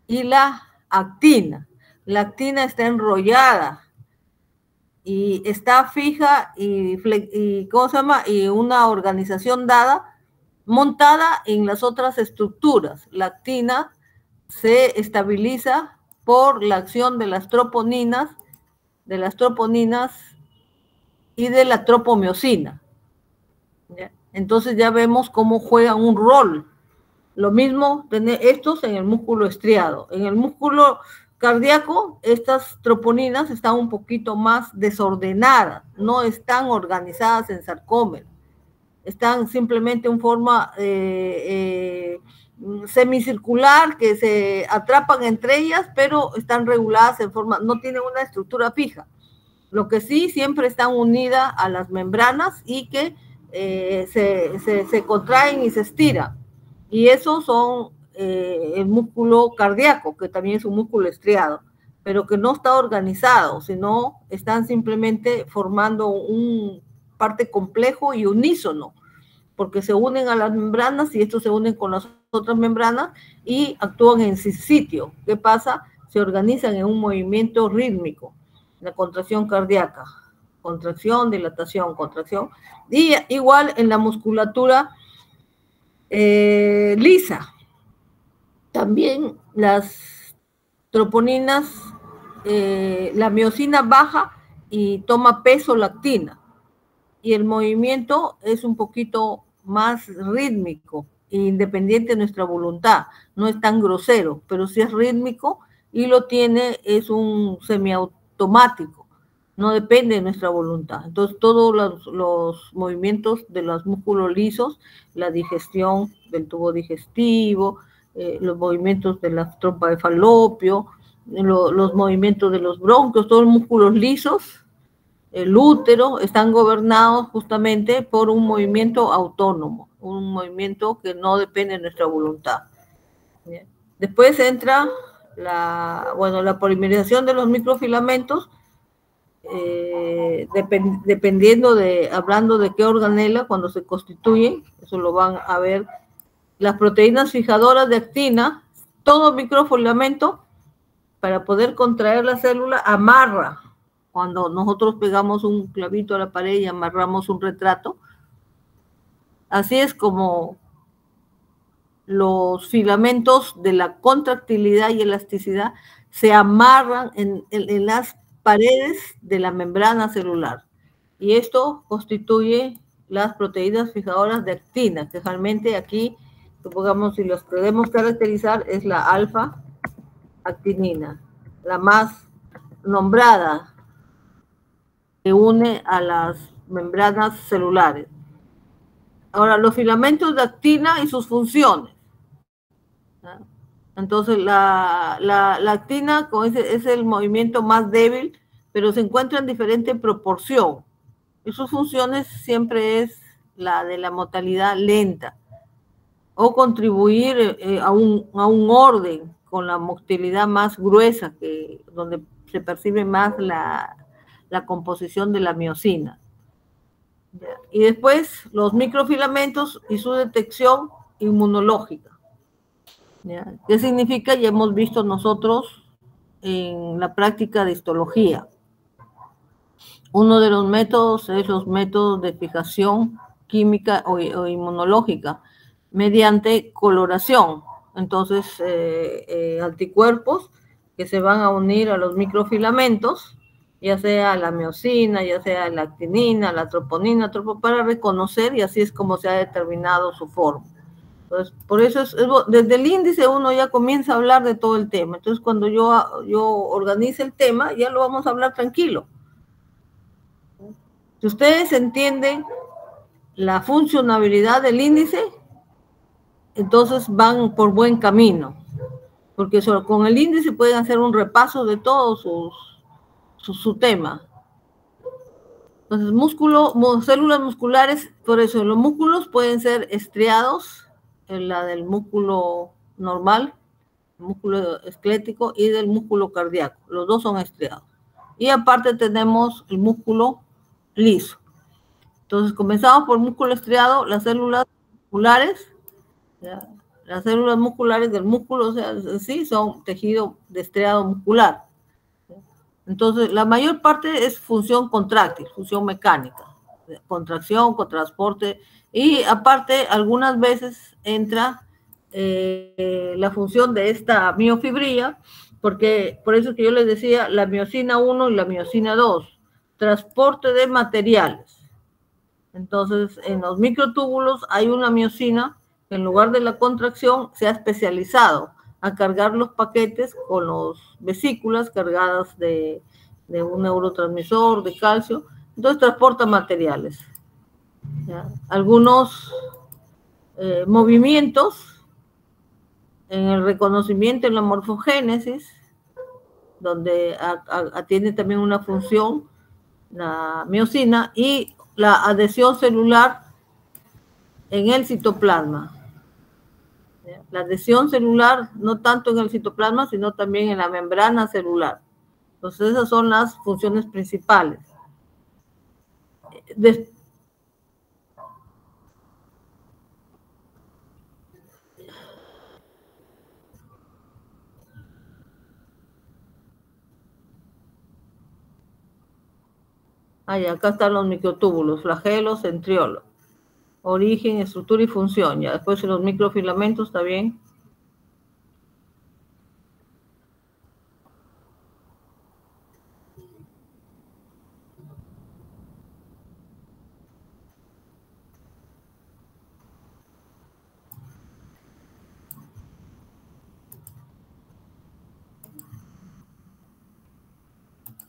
y la actina. La actina está enrollada y está fija y ¿cómo se llama? Y una organización dada, montada en las otras estructuras. La actina se estabiliza por la acción de las troponinas y de la tropomiosina. ¿Ya? Entonces ya vemos cómo juegan un rol. Lo mismo estos en el músculo estriado. En el músculo cardíaco, estas troponinas están un poquito más desordenadas, no están organizadas en sarcómero, están simplemente en forma semicircular, que se atrapan entre ellas, pero están reguladas en forma, no tienen una estructura fija. Lo que sí, siempre están unidas a las membranas y que se contraen y se estiran. Y esos son el músculo cardíaco, que también es un músculo estriado, pero que no está organizado, sino están simplemente formando un parte complejo y unísono, porque se unen a las membranas y estos se unen con las otras membranas y actúan en sitio. ¿Qué pasa? Se organizan en un movimiento rítmico, la contracción cardíaca, contracción, dilatación, contracción, y igual en la musculatura lisa. También las troponinas, la miosina baja y toma peso la actina, y el movimiento es un poquito más rítmico, independiente de nuestra voluntad, no es tan grosero, pero sí es rítmico y lo tiene, es un semiautomático, no depende de nuestra voluntad. Entonces todos los movimientos de los músculos lisos, la digestión del tubo digestivo, los movimientos de la trompa de falopio, los movimientos de los bronquios, todos los músculos lisos, el útero, están gobernados justamente por un movimiento autónomo, un movimiento que no depende de nuestra voluntad. ¿Bien? Después entra la polimerización de los microfilamentos, dependiendo hablando de qué organela, cuando se constituyen, eso lo van a ver, las proteínas fijadoras de actina, todo microfilamento, para poder contraer la célula, amarra. Cuando nosotros pegamos un clavito a la pared y amarramos un retrato, así es como los filamentos de la contractilidad y elasticidad se amarran en las paredes de la membrana celular. Y esto constituye las proteínas fijadoras de actina, que realmente aquí, supongamos, si los podemos caracterizar, es la alfa-actinina, la más nombrada, que une a las membranas celulares. Ahora, los filamentos de actina y sus funciones. Entonces, la actina es el movimiento más débil, pero se encuentra en diferente proporción. Y sus funciones siempre es la de la motilidad lenta, o contribuir a un orden con la motilidad más gruesa, donde se percibe más la composición de la miosina. Y después los microfilamentos y su detección inmunológica. ¿Ya? ¿Qué significa? Ya hemos visto nosotros en la práctica de histología. Uno de los métodos es los métodos de fijación química o inmunológica mediante coloración. Entonces, anticuerpos que se van a unir a los microfilamentos, ya sea la miosina, ya sea la actinina, la troponina, para reconocer, y así es como se ha determinado su forma. Entonces, por eso desde el índice uno ya comienza a hablar de todo el tema. Entonces, cuando yo organice el tema, ya lo vamos a hablar tranquilo. Si ustedes entienden la funcionabilidad del índice, entonces van por buen camino, porque con el índice pueden hacer un repaso de todo su tema. Entonces, células musculares, por eso los músculos pueden ser estriados, la del músculo normal, el músculo esquelético, y del músculo cardíaco. Los dos son estriados. Y aparte tenemos el músculo liso. Entonces, comenzamos por músculo estriado, las células musculares, ¿ya? Las células musculares del músculo, o sea, en sí son tejido de estriado muscular. Entonces, la mayor parte es función contráctil, función mecánica, contracción, contrasporte, y aparte, algunas veces entra la función de esta miofibrilla, porque por eso que yo les decía la miosina 1 y la miosina 2, transporte de materiales. Entonces, en los microtúbulos hay una miosina que en lugar de la contracción se ha especializado a cargar los paquetes con las vesículas cargadas de un neurotransmisor, de calcio. Entonces transporta materiales. ¿Ya? Algunos movimientos en el reconocimiento, en la morfogénesis, donde atiende también una función, la miosina, y la adhesión celular en el citoplasma. La adhesión celular, no tanto en el citoplasma, sino también en la membrana celular. Entonces, esas son las funciones principales. Acá están los microtúbulos, flagelos, centriolos. Origen, estructura y función. Ya después los microfilamentos también.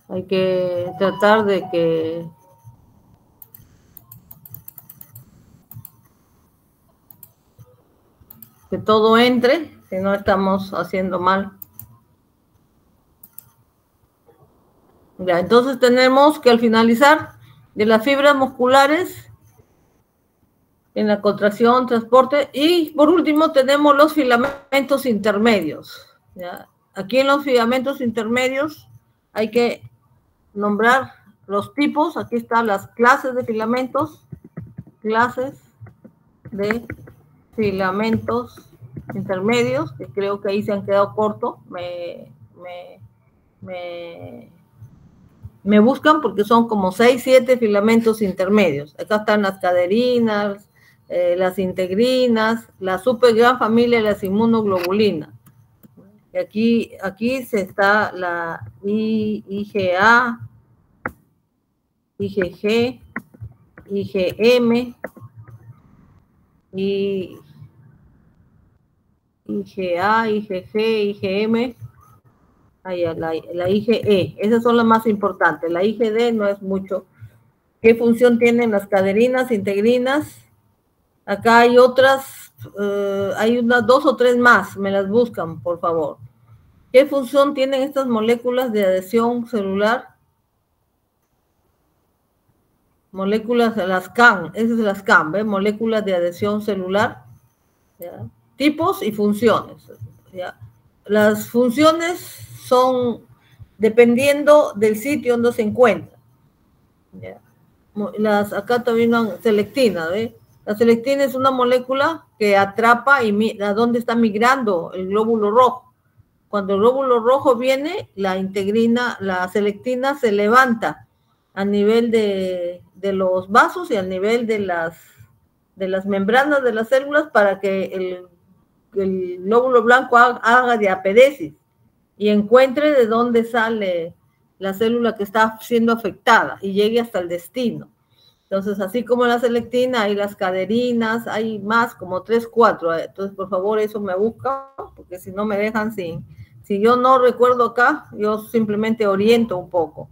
Hay que tratar de que todo entre, si no estamos haciendo mal. Ya, entonces tenemos que al finalizar de las fibras musculares en la contracción, transporte, y por último tenemos los filamentos intermedios. ¿Ya? Aquí en los filamentos intermedios hay que nombrar los tipos. Aquí están las clases de filamentos, intermedios, que creo que ahí se han quedado cortos. Me buscan porque son como 6, 7 filamentos intermedios. Acá están las caderinas, las integrinas, la super gran familia de las inmunoglobulinas. Y aquí se está la IgA, IgG, IgM, IgA, IgG, IgM, la IgE. Esas son las más importantes. La IgD no es mucho. ¿Qué función tienen las caderinas, integrinas? Acá hay otras, hay unas 2 o 3 más, me las buscan, por favor. ¿Qué función tienen estas moléculas de adhesión celular? Moléculas, las CAM, esas son las CAM, ¿ves? Moléculas de adhesión celular. ¿Ya? Tipos y funciones. ¿Ya? Las funciones son dependiendo del sitio donde se encuentra. ¿Ya? Acá también hay selectina, ¿ves? La selectina es una molécula que atrapa y a dónde está migrando el glóbulo rojo. Cuando el glóbulo rojo viene, la integrina, la selectina se levanta a nivel de los vasos y a nivel de las membranas de las células para que el glóbulo blanco haga diapedesis y encuentre de dónde sale la célula que está siendo afectada y llegue hasta el destino. Entonces, así como la selectina, hay las caderinas, hay más, como 3, 4. Entonces, por favor, eso me busca, porque si no me dejan sin... Si yo no recuerdo acá, yo simplemente oriento un poco.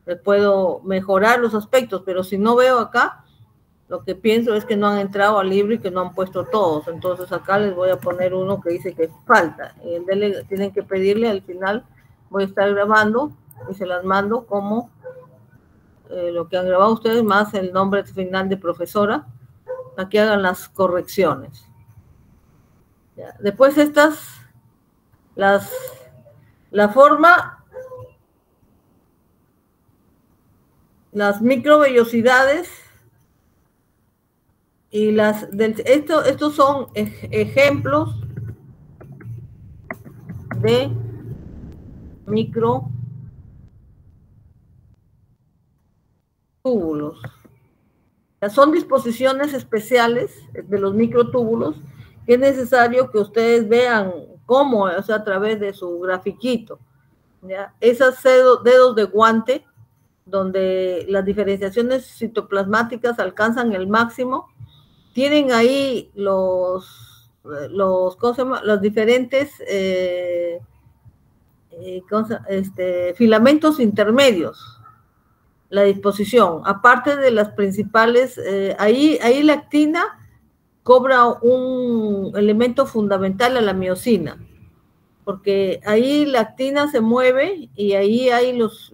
Les puedo mejorar los aspectos, pero si no veo acá, lo que pienso es que no han entrado al libro y que no han puesto todos. Entonces, acá les voy a poner uno que dice que falta. Tienen que pedirle al final, voy a estar grabando y se las mando como... lo que han grabado ustedes, más el nombre final de profesora, para que hagan las correcciones. Ya. Después estas, la forma, las microvellosidades y estos son ejemplos de microtúbulos. Son disposiciones especiales de los microtúbulos que es necesario que ustedes vean cómo, o sea, a través de su grafiquito. ¿Ya? Esos dedos de guante, donde las diferenciaciones citoplasmáticas alcanzan el máximo, tienen ahí los diferentes filamentos intermedios, la disposición, aparte de las principales, ahí la actina cobra un elemento fundamental a la miosina, porque ahí la actina se mueve y ahí hay las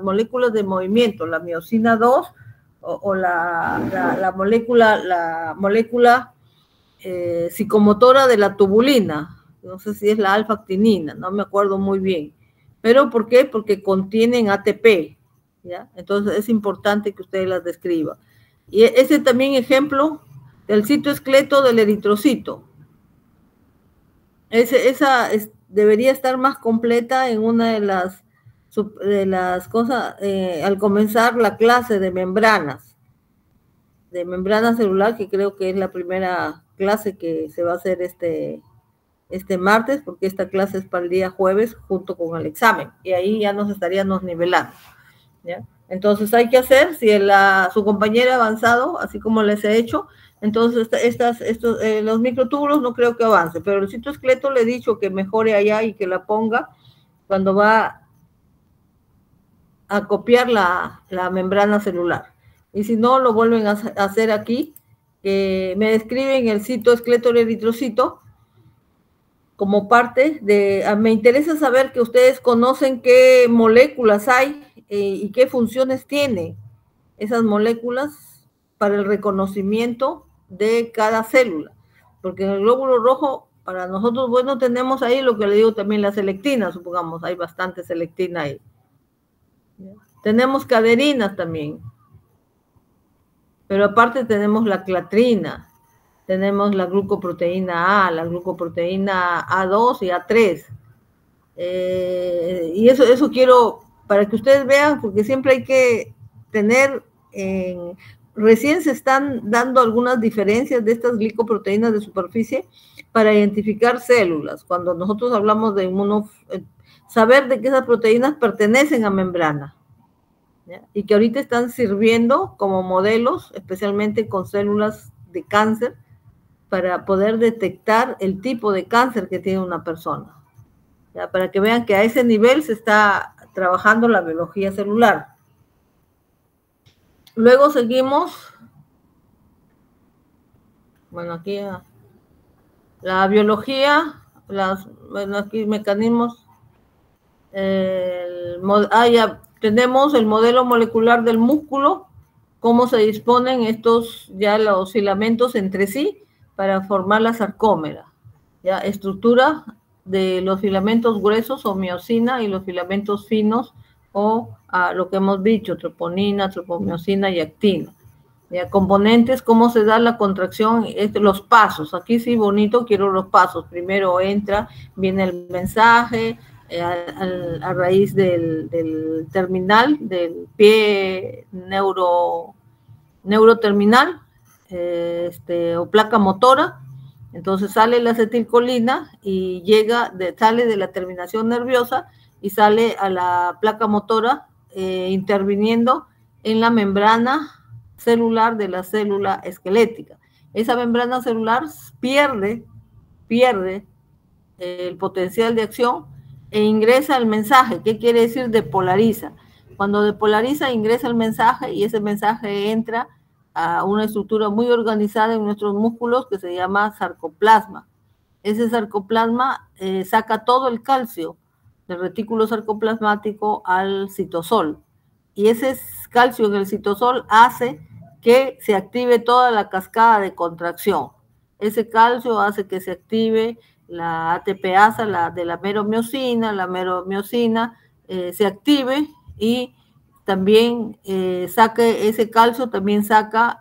moléculas de movimiento, la miosina 2 o la molécula psicomotora de la tubulina, no sé si es la alfa-actinina, no me acuerdo muy bien, pero ¿por qué? Porque contienen ATP, ¿ya? Entonces es importante que ustedes las describan. Y ese también ejemplo del citoesqueleto del eritrocito. Esa debería estar más completa en una de las cosas, al comenzar la clase de membrana celular, que creo que es la primera clase que se va a hacer este martes, porque esta clase es para el día jueves junto con el examen, y ahí ya nos estaríamos nivelando, ¿ya? Entonces hay que hacer, si su compañera ha avanzado, así como les he hecho, entonces los microtúbulos no creo que avance, pero el citoesqueleto le he dicho que mejore allá y que la ponga cuando va a copiar la membrana celular. Y si no, lo vuelven a hacer aquí, que me describen el citoesqueleto del eritrocito como parte de... Me interesa saber que ustedes conocen qué moléculas hay y qué funciones tienen esas moléculas para el reconocimiento de cada célula, porque en el glóbulo rojo, para nosotros, bueno, tenemos ahí lo que le digo también, la selectina, supongamos, hay bastante selectina ahí. Tenemos caderinas también, pero aparte tenemos la clatrina, tenemos la glucoproteína A, la glucoproteína A2 y A3. Y eso quiero, para que ustedes vean, porque siempre hay que tener, recién se están dando algunas diferencias de estas glicoproteínas de superficie para identificar células. Cuando nosotros hablamos de saber de que esas proteínas pertenecen a membrana, ¿ya? Y que ahorita están sirviendo como modelos, especialmente con células de cáncer, para poder detectar el tipo de cáncer que tiene una persona, ¿ya? Para que vean que a ese nivel se está trabajando la biología celular. Luego seguimos, bueno, aquí la biología, aquí mecanismos, ya tenemos el modelo molecular del músculo, cómo se disponen los filamentos entre sí para formar la sarcómera, ya, estructura de los filamentos gruesos o miosina y los filamentos finos o lo que hemos dicho, troponina, tropomiosina y actina. Ya, componentes, cómo se da la contracción, los pasos. Aquí sí, bonito, quiero los pasos. Primero viene el mensaje a raíz del terminal, del pie neuroterminal, o placa motora. Entonces sale la acetilcolina y sale de la terminación nerviosa y sale a la placa motora, interviniendo en la membrana celular de la célula esquelética. Esa membrana celular pierde el potencial de acción e ingresa el mensaje. ¿Qué quiere decir depolariza? Cuando depolariza, ingresa el mensaje y ese mensaje entra a una estructura muy organizada en nuestros músculos que se llama sarcoplasma. Ese sarcoplasma saca todo el calcio del retículo sarcoplasmático al citosol. Y ese calcio en el citosol hace que se active toda la cascada de contracción. Ese calcio hace que se active la ATPasa, de la meromiosina, se active y también ese calcio también saca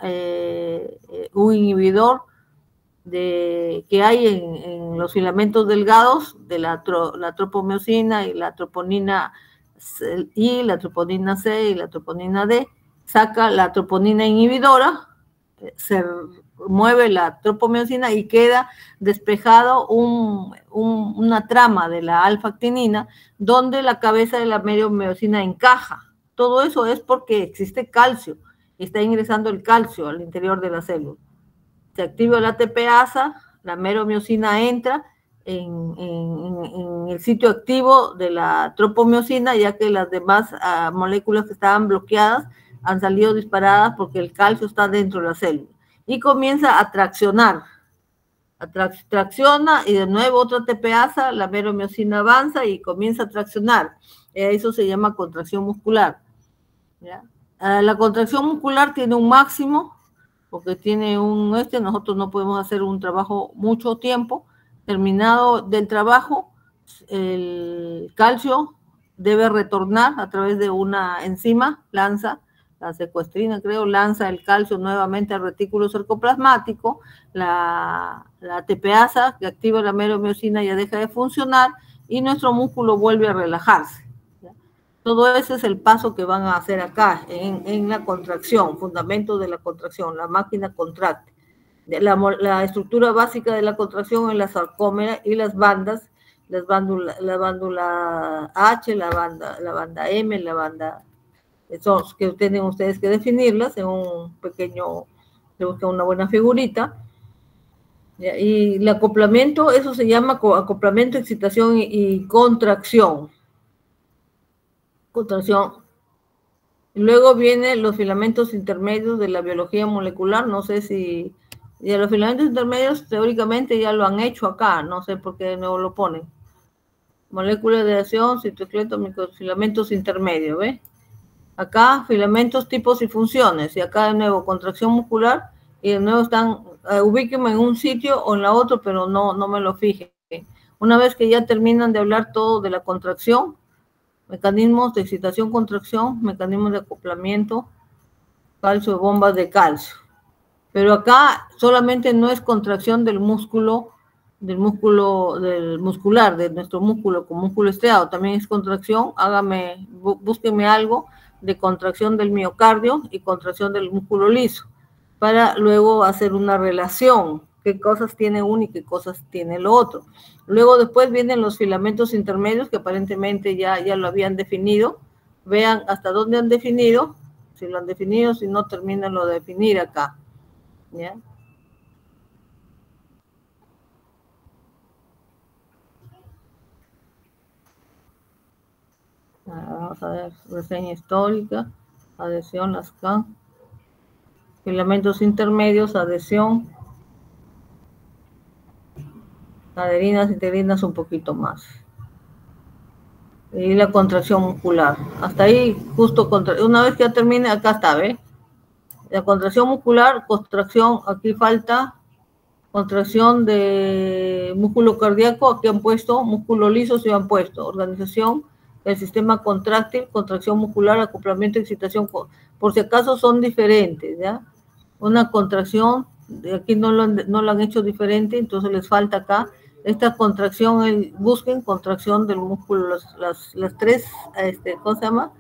un inhibidor que hay en los filamentos delgados de la tropomiosina y la troponina I, la troponina C y la troponina D, saca la troponina inhibidora, se mueve la tropomiosina y queda despejado una trama de la alfa-actinina donde la cabeza de la meromiosina encaja. Todo eso es porque existe calcio, está ingresando el calcio al interior de la célula. Se activa la ATPasa, la meromiosina entra en el sitio activo de la tropomiosina, ya que las demás moléculas que estaban bloqueadas han salido disparadas porque el calcio está dentro de la célula. Y comienza a traccionar. Tracciona y de nuevo otra ATPasa, la meromiosina avanza y comienza a traccionar. Eso se llama contracción muscular. ¿Ya? La contracción muscular tiene un máximo, porque tiene nosotros no podemos hacer un trabajo mucho tiempo. Terminado del trabajo, el calcio debe retornar a través de una enzima, lanza, la secuestrina creo, lanza el calcio nuevamente al retículo sarcoplasmático, la ATPasa que activa la meromiosina ya deja de funcionar y nuestro músculo vuelve a relajarse. Todo ese es el paso que van a hacer acá en la contracción, fundamento de la contracción, la máquina contracte. La estructura básica de la contracción es la sarcómera y las bandas, la vándula H, la banda M, la banda, son que tienen ustedes que definirlas en un pequeño, se busca una buena figurita. Y el acoplamiento, eso se llama acoplamiento, excitación y contracción. Luego vienen los filamentos intermedios de la biología molecular, no sé si ya los filamentos intermedios teóricamente ya lo han hecho acá, no sé por qué de nuevo lo ponen. Moléculas de acción, citoesqueleto, microfilamentos intermedios, ¿ves? Acá filamentos, tipos y funciones, y acá de nuevo contracción muscular, y de nuevo están, ubíquenme en un sitio o en la otra, pero no me lo fijen. Una vez que ya terminan de hablar todo de la contracción, mecanismos de excitación-contracción, mecanismos de acoplamiento, calcio, bombas de calcio. Pero acá solamente no es contracción del muscular, de nuestro músculo con músculo estriado, también es contracción, búsquenme algo de contracción del miocardio y contracción del músculo liso, para luego hacer una relación, qué cosas tiene uno y qué cosas tiene lo otro. Luego después vienen los filamentos intermedios, que aparentemente ya lo habían definido. Vean hasta dónde han definido, si lo han definido, si no, terminan lo de definir acá. ¿Ya? Vamos a ver, reseña histórica, adhesión, ASCAN, filamentos intermedios, adhesión, adherinas, integrinas un poquito más. Y la contracción muscular. Hasta ahí, justo una vez que ya termine, acá está, ¿ve? La contracción muscular, contracción, aquí falta contracción de músculo cardíaco, aquí han puesto, músculo liso se han puesto, organización del sistema contráctil, contracción muscular, acoplamiento, excitación, por si acaso son diferentes, ¿ya? Una contracción, aquí no lo han hecho diferente, entonces les falta acá, esta contracción, busquen contracción del músculo, las tres, ¿cómo se llama?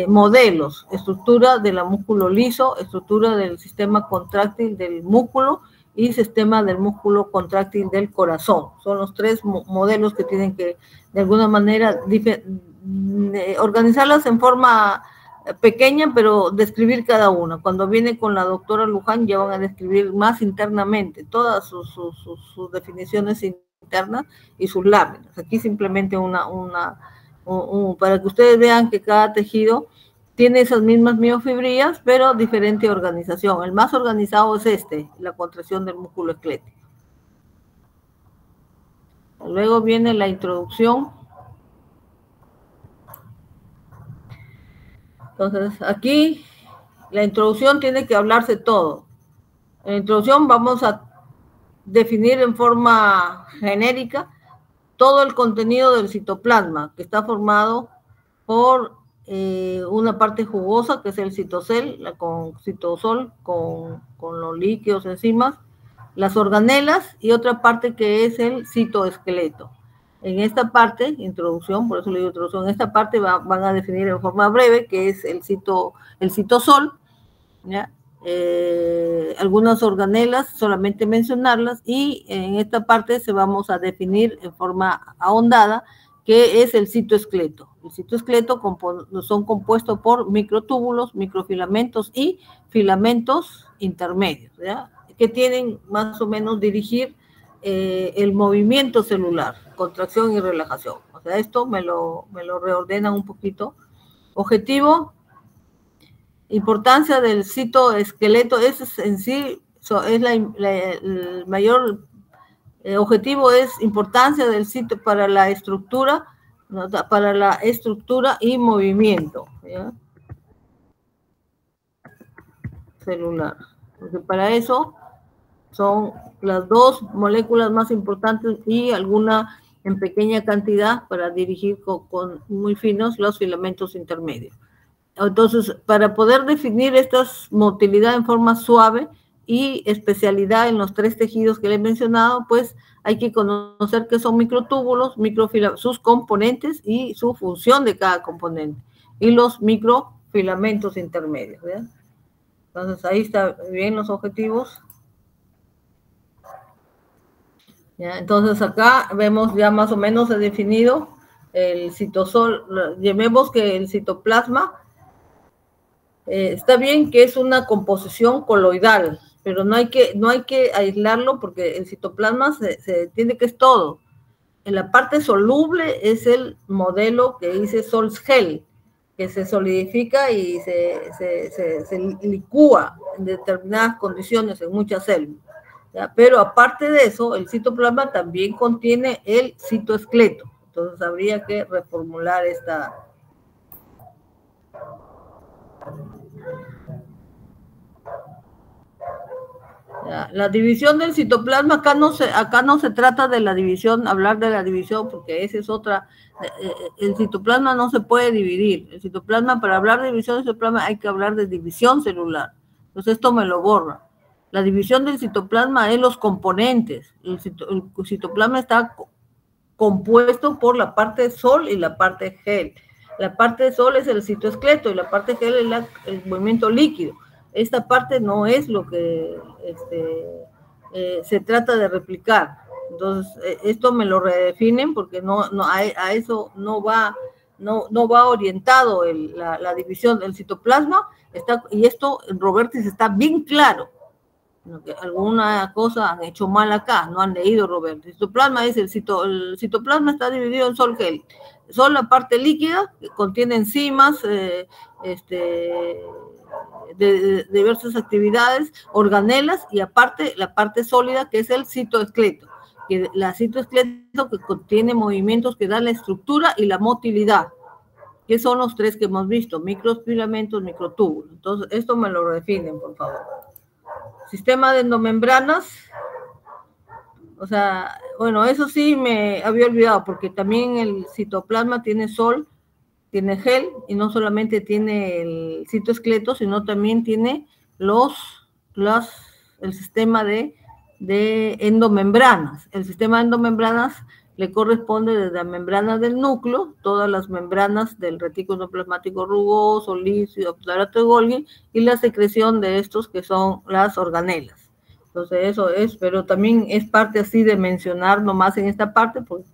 Modelos, estructura del músculo liso, estructura del sistema contráctil del músculo y sistema del músculo contráctil del corazón. Son los tres modelos que tienen que, de alguna manera, organizarlas en forma pequeña, pero describir cada una. Cuando viene con la doctora Luján, ya van a describir más internamente todas sus definiciones internas y sus láminas. Aquí simplemente para que ustedes vean que cada tejido tiene esas mismas miofibrillas, pero diferente organización. El más organizado es la contracción del músculo esquelético. Luego viene la introducción. Entonces, aquí la introducción tiene que hablarse todo. En la introducción vamos a definir en forma genérica todo el contenido del citoplasma, que está formado por una parte jugosa, que es el citosol, con los líquidos, enzimas, las organelas y otra parte que es el citoesqueleto. En esta parte, introducción, por eso le digo introducción, en esta parte van a definir en forma breve que es el citosol, ¿ya? Algunas organelas, solamente mencionarlas, y en esta parte se vamos a definir en forma ahondada que es el citoesqueleto. El citoesqueleto son compuestos por microtúbulos, microfilamentos y filamentos intermedios, ¿ya? Que tienen más o menos dirigir el movimiento celular, contracción y relajación. O sea, esto me lo reordenan un poquito. Objetivo, importancia del citoesqueleto, es en sí, es el mayor objetivo es importancia del sitio para la estructura, ¿no? Para la estructura y movimiento, ¿ya? Celular. Porque para eso son las dos moléculas más importantes y alguna en pequeña cantidad para dirigir con muy finos los filamentos intermedios. Entonces, para poder definir esta motilidad en forma suave y especialidad en los tres tejidos que le he mencionado, pues hay que conocer qué son microtúbulos, sus componentes y su función de cada componente, y los microfilamentos intermedios, ¿verdad? Entonces, ahí está bien los objetivos. ¿Ya? Entonces, acá vemos ya más o menos he definido el citosol. Llamemos que el citoplasma está bien que es una composición coloidal, pero no hay que aislarlo porque el citoplasma se entiende que es todo. En la parte soluble es el modelo que dice Sol-Gel, que se solidifica y se licúa en determinadas condiciones en muchas células, ¿ya? Pero aparte de eso, el citoplasma también contiene el citoesqueleto. Entonces habría que reformular esta. La división del citoplasma, acá no se trata de la división, hablar de la división, porque esa es otra. El citoplasma no se puede dividir. El citoplasma, para hablar de división del citoplasma, hay que hablar de división celular. Entonces, esto me lo borra. La división del citoplasma es los componentes. El citoplasma está compuesto por la parte sol y la parte gel. La parte sol es el citoesqueleto y la parte gel es el movimiento líquido. Esta parte no es lo que se trata de replicar. Entonces, esto me lo redefinen porque a eso no va orientado la división del citoplasma. Y esto en Robertis está bien claro. Alguna cosa han hecho mal acá, no han leído Robertis. El citoplasma el citoplasma está dividido en sol-gel. Sol, la parte líquida, que contiene enzimas, de diversas actividades, organelas, y aparte la parte sólida que es el citoesqueleto, que la citoesqueleto que contiene movimientos que dan la estructura y la motilidad, que son los tres que hemos visto, microfilamentos, microtúbulos. Entonces, esto me lo definen, por favor. Sistema de endomembranas, o sea, bueno, eso sí me había olvidado, porque también el citoplasma tiene sol, tiene gel, y no solamente tiene el citoesqueleto, sino también tiene el sistema de endomembranas. El sistema de endomembranas le corresponde desde la membrana del núcleo, todas las membranas del retículo endoplasmático rugoso, liso y aparato de Golgi, y la secreción de estos que son las organelas. Entonces eso es, pero también es parte así de mencionar nomás en esta parte, porque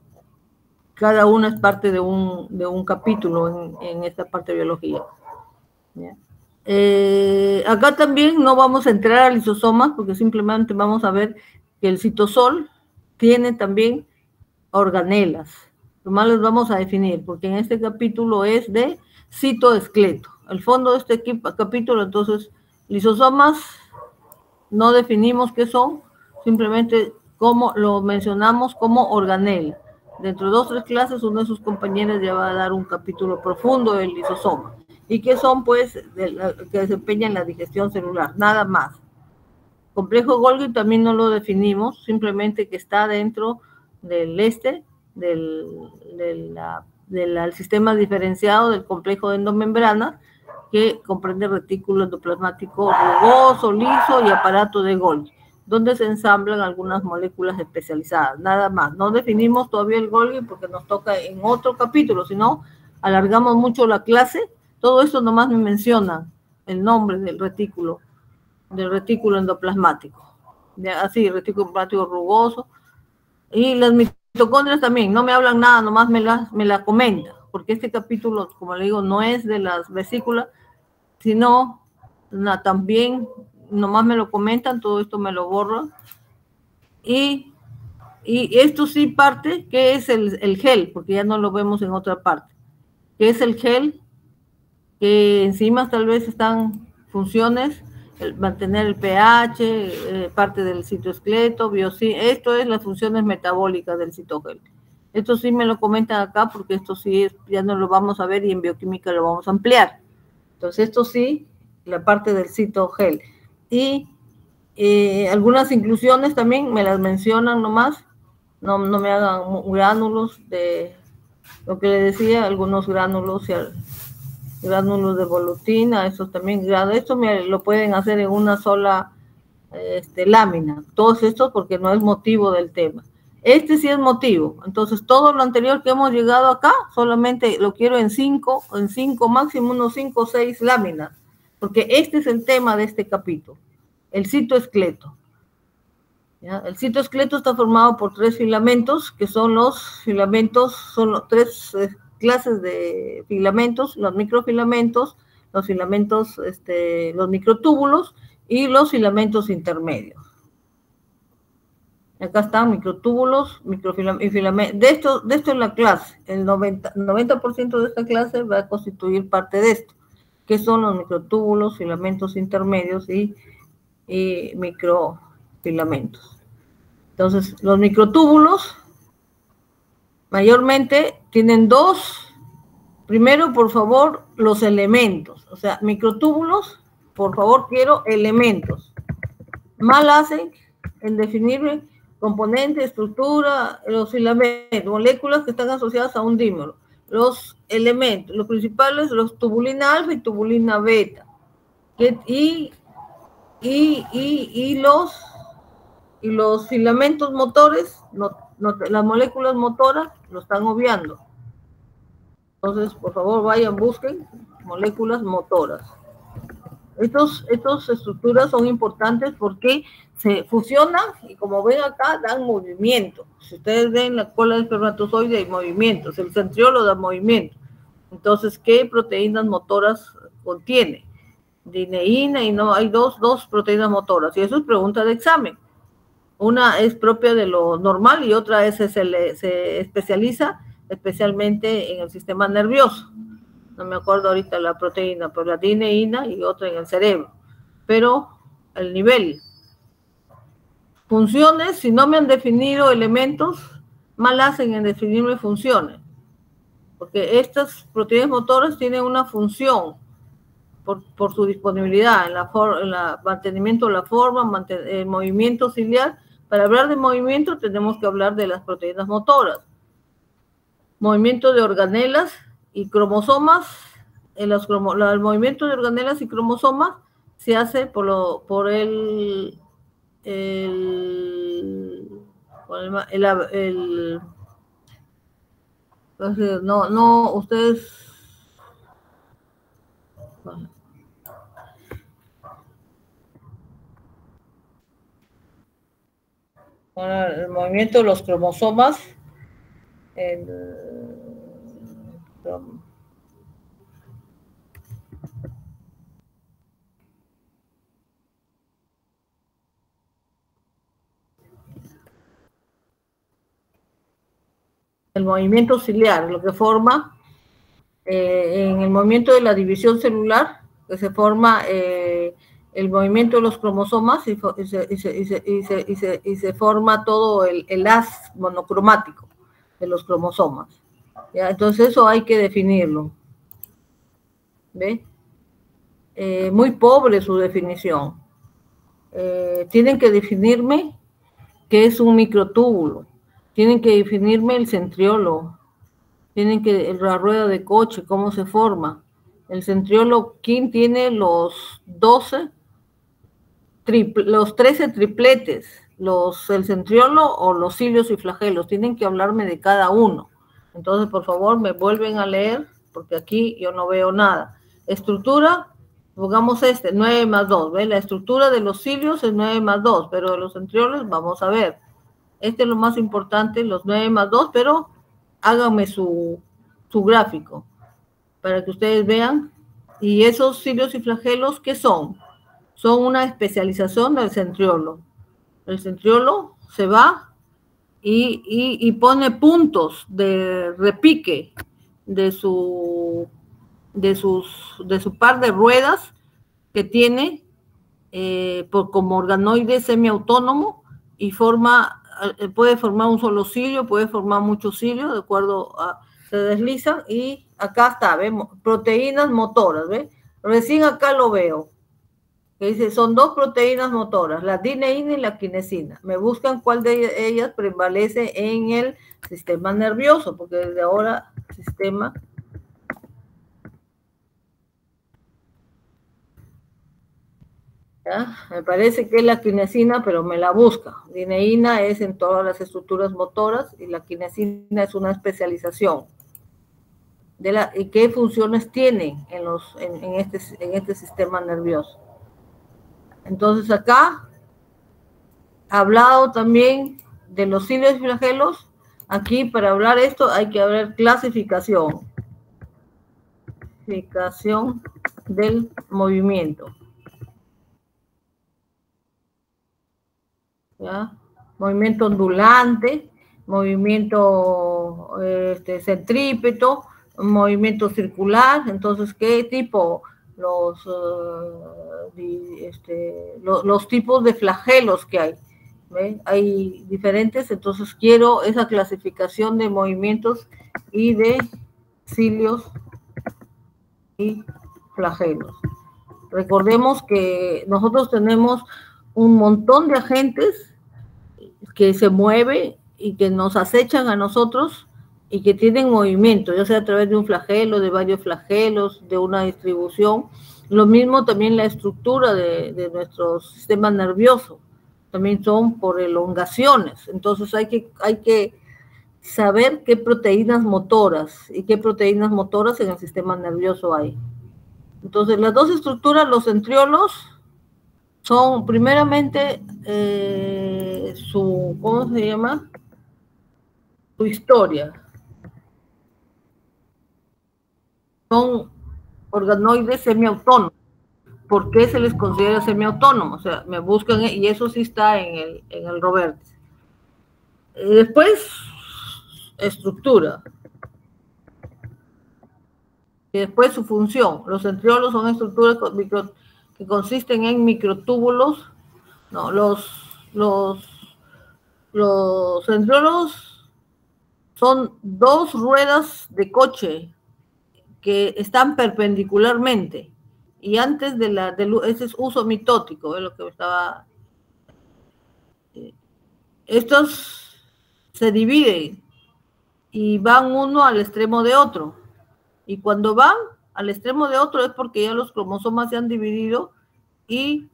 cada una es parte de un capítulo en esta parte de biología. ¿Ya? Acá también no vamos a entrar a lisosomas, porque simplemente vamos a ver que el citosol tiene también organelas. Nomás les vamos a definir, porque en este capítulo es de citoesqueleto. El fondo de este capítulo, entonces, lisosomas, no definimos qué son, simplemente como lo mencionamos como organela. Dentro de 2 o 3 clases, uno de sus compañeros ya va a dar un capítulo profundo del lisosoma. ¿Y qué son? Pues, que desempeñan la digestión celular, nada más. Complejo Golgi también no lo definimos, simplemente que está dentro del del sistema diferenciado del complejo de endomembranas, que comprende retículo endoplasmático rugoso, liso y aparato de Golgi. donde se ensamblan algunas moléculas especializadas, nada más. No definimos todavía el Golgi porque nos toca en otro capítulo, si no, alargamos mucho la clase. Todo esto nomás me menciona el nombre del retículo endoplasmático. Así, retículo endoplasmático rugoso. Y las mitocondrias también, no me hablan nada, nomás me la comentan, porque este capítulo, como le digo, no es de las vesículas, sino también nomás me lo comentan, todo esto me lo borran. Y esto sí parte, que es el gel, porque ya no lo vemos en otra parte, que es el gel, que encima tal vez están funciones, mantener el pH, parte del citoesqueleto, esto es las funciones metabólicas del citogel. Esto sí me lo comentan acá, porque esto sí ya no lo vamos a ver y en bioquímica lo vamos a ampliar. Entonces esto sí, la parte del citogel. Y algunas inclusiones también me las mencionan nomás, no me hagan gránulos de lo que le decía, algunos gránulos de volutina, eso también, esto lo pueden hacer en una sola lámina, todos estos porque no es motivo del tema. Este sí es motivo, entonces todo lo anterior que hemos llegado acá, solamente lo quiero en 5, máximo unos 5 o 6 láminas, porque este es el tema de este capítulo, el citoesqueleto. ¿Ya? El citoesqueleto está formado por 3 filamentos, que son los filamentos, son 3 clases de filamentos, los microfilamentos, los filamentos, los microtúbulos y los filamentos intermedios. Acá están microtúbulos, microfilamentos y filamentos. De esto es la clase. El 90% de esta clase va a constituir parte de esto, que son los microtúbulos, filamentos intermedios y microfilamentos. Entonces, los microtúbulos mayormente tienen 2. Primero, por favor, los elementos. O sea, microtúbulos, por favor, quiero elementos. Mal hacen en definir componente, estructura, los filamentos, moléculas que están asociadas a un dímero. Los elementos, los principales, los tubulina alfa y tubulina beta. Y los filamentos motores, las moléculas motoras, lo están obviando. Entonces, por favor, vayan, busquen moléculas motoras. Estas estructuras son importantes porque se fusionan y, como ven acá, dan movimiento. Si ustedes ven la cola del espermatozoide, hay movimientos. El centriolo da movimiento. Entonces, ¿qué proteínas motoras contiene? Dineína, y no hay dos proteínas motoras. Y eso es pregunta de examen. Una es propia de lo normal y otra se especializa especialmente en el sistema nervioso. No me acuerdo ahorita la proteína, pero la dineína, y otra en el cerebro. Pero el nivel. Funciones, si no me han definido elementos, mal hacen en definirme funciones. Porque estas proteínas motoras tienen una función por su disponibilidad en el mantenimiento de la forma, el movimiento ciliar. Para hablar de movimiento tenemos que hablar de las proteínas motoras. Movimiento de organelas y cromosomas. El movimiento de organelas y cromosomas se hace ustedes. El movimiento de los cromosomas, el movimiento ciliar, lo que forma en el movimiento de la división celular, que se forma el movimiento de los cromosomas y se forma todo el haz monocromático de los cromosomas. ¿Ya? Entonces eso hay que definirlo. ¿Ve? Muy pobre su definición. Tienen que definirme qué es un microtúbulo. Tienen que definirme el centriolo. Tienen que la rueda de coche, cómo se forma. El centriolo, ¿quién tiene los 12 los 13 tripletes, el centriolo o los cilios y flagelos, tienen que hablarme de cada uno. Entonces, por favor, me vuelven a leer, porque aquí yo no veo nada. Estructura, pongamos 9 más 2, ¿ves? La estructura de los cilios es 9 más 2, pero de los centriolos vamos a ver. Este es lo más importante, los 9 más 2, pero háganme su gráfico para que ustedes vean. Y esos cilios y flagelos, ¿qué son? Son una especialización del centriolo. El centriolo se va y pone puntos de repique de su par de ruedas que tiene como organoide semiautónomo y puede formar un solo cilio, puede formar muchos cilios, de acuerdo a, se deslizan y acá está, vemos, proteínas motoras, ¿ves? Recién acá lo veo. Que dice, son 2 proteínas motoras, la dineína y la quinesina. Me buscan cuál de ellas prevalece en el sistema nervioso, porque desde ahora sistema... ¿Ya? Me parece que es la quinesina, pero me la busca. Dineína es en todas las estructuras motoras y la quinesina es una especialización. ¿Y qué funciones tiene en este sistema nervioso? Entonces acá, hablado también de los cilios y flagelos, aquí para hablar esto hay que hablar clasificación. Clasificación del movimiento. ¿Ya? Movimiento ondulante, movimiento centrípeto, movimiento circular. Entonces, ¿qué tipo? Los tipos de flagelos que hay. ¿Ve? Hay diferentes, entonces quiero esa clasificación de movimientos y de cilios y flagelos. Recordemos que nosotros tenemos un montón de agentes que se mueven y que nos acechan a nosotros y que tienen movimiento, ya sea a través de un flagelo, de varios flagelos, de una distribución. Lo mismo también la estructura de nuestro sistema nervioso, también son por elongaciones. Entonces hay que saber qué proteínas motoras y qué proteínas motoras en el sistema nervioso hay. Entonces las dos estructuras, los centriolos, son primeramente ¿cómo se llama? Su historia. Son organoides semiautónomos. ¿Por qué se les considera semiautónomos? O sea, me buscan, y eso sí está en el Robertis. Después, estructura. Y después su función. Los centriolos son estructuras que consisten en microtúbulos. No, los centriolos son 2 ruedas de coche que están perpendicularmente y antes ese es uso mitótico, es lo que estaba. Estos se dividen y van uno al extremo de otro, y cuando van al extremo de otro es porque ya los cromosomas se han dividido y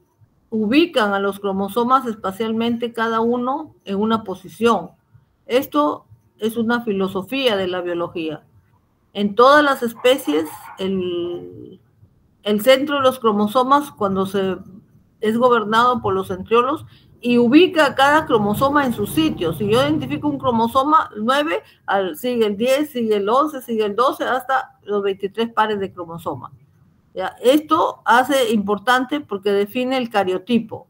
ubican a los cromosomas espacialmente cada uno en una posición. Esto es una filosofía de la biología. En todas las especies, el centro de los cromosomas, cuando es gobernado por los centriolos, y ubica a cada cromosoma en su sitio. Si yo identifico un cromosoma 9, sigue el 10, sigue el 11, sigue el 12, hasta los 23 pares de cromosomas. ¿Ya? Esto hace importante porque define el cariotipo,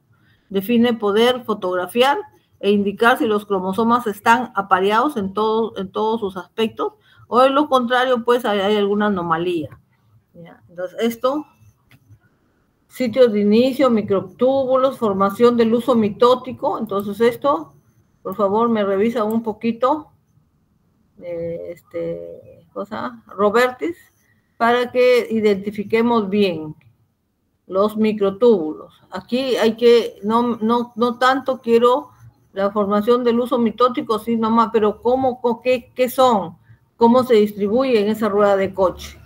define poder fotografiar e indicar si los cromosomas están apareados en todos sus aspectos, o de lo contrario, pues hay alguna anomalía. ¿Ya? Entonces, esto, sitios de inicio, microtúbulos, formación del uso mitótico. Entonces, esto, por favor, me revisa un poquito, Robertis, para que identifiquemos bien los microtúbulos. Aquí hay que, no tanto quiero la formación del uso mitótico, sí nomás, pero ¿qué son? ¿Cómo se distribuye en esa rueda de coche?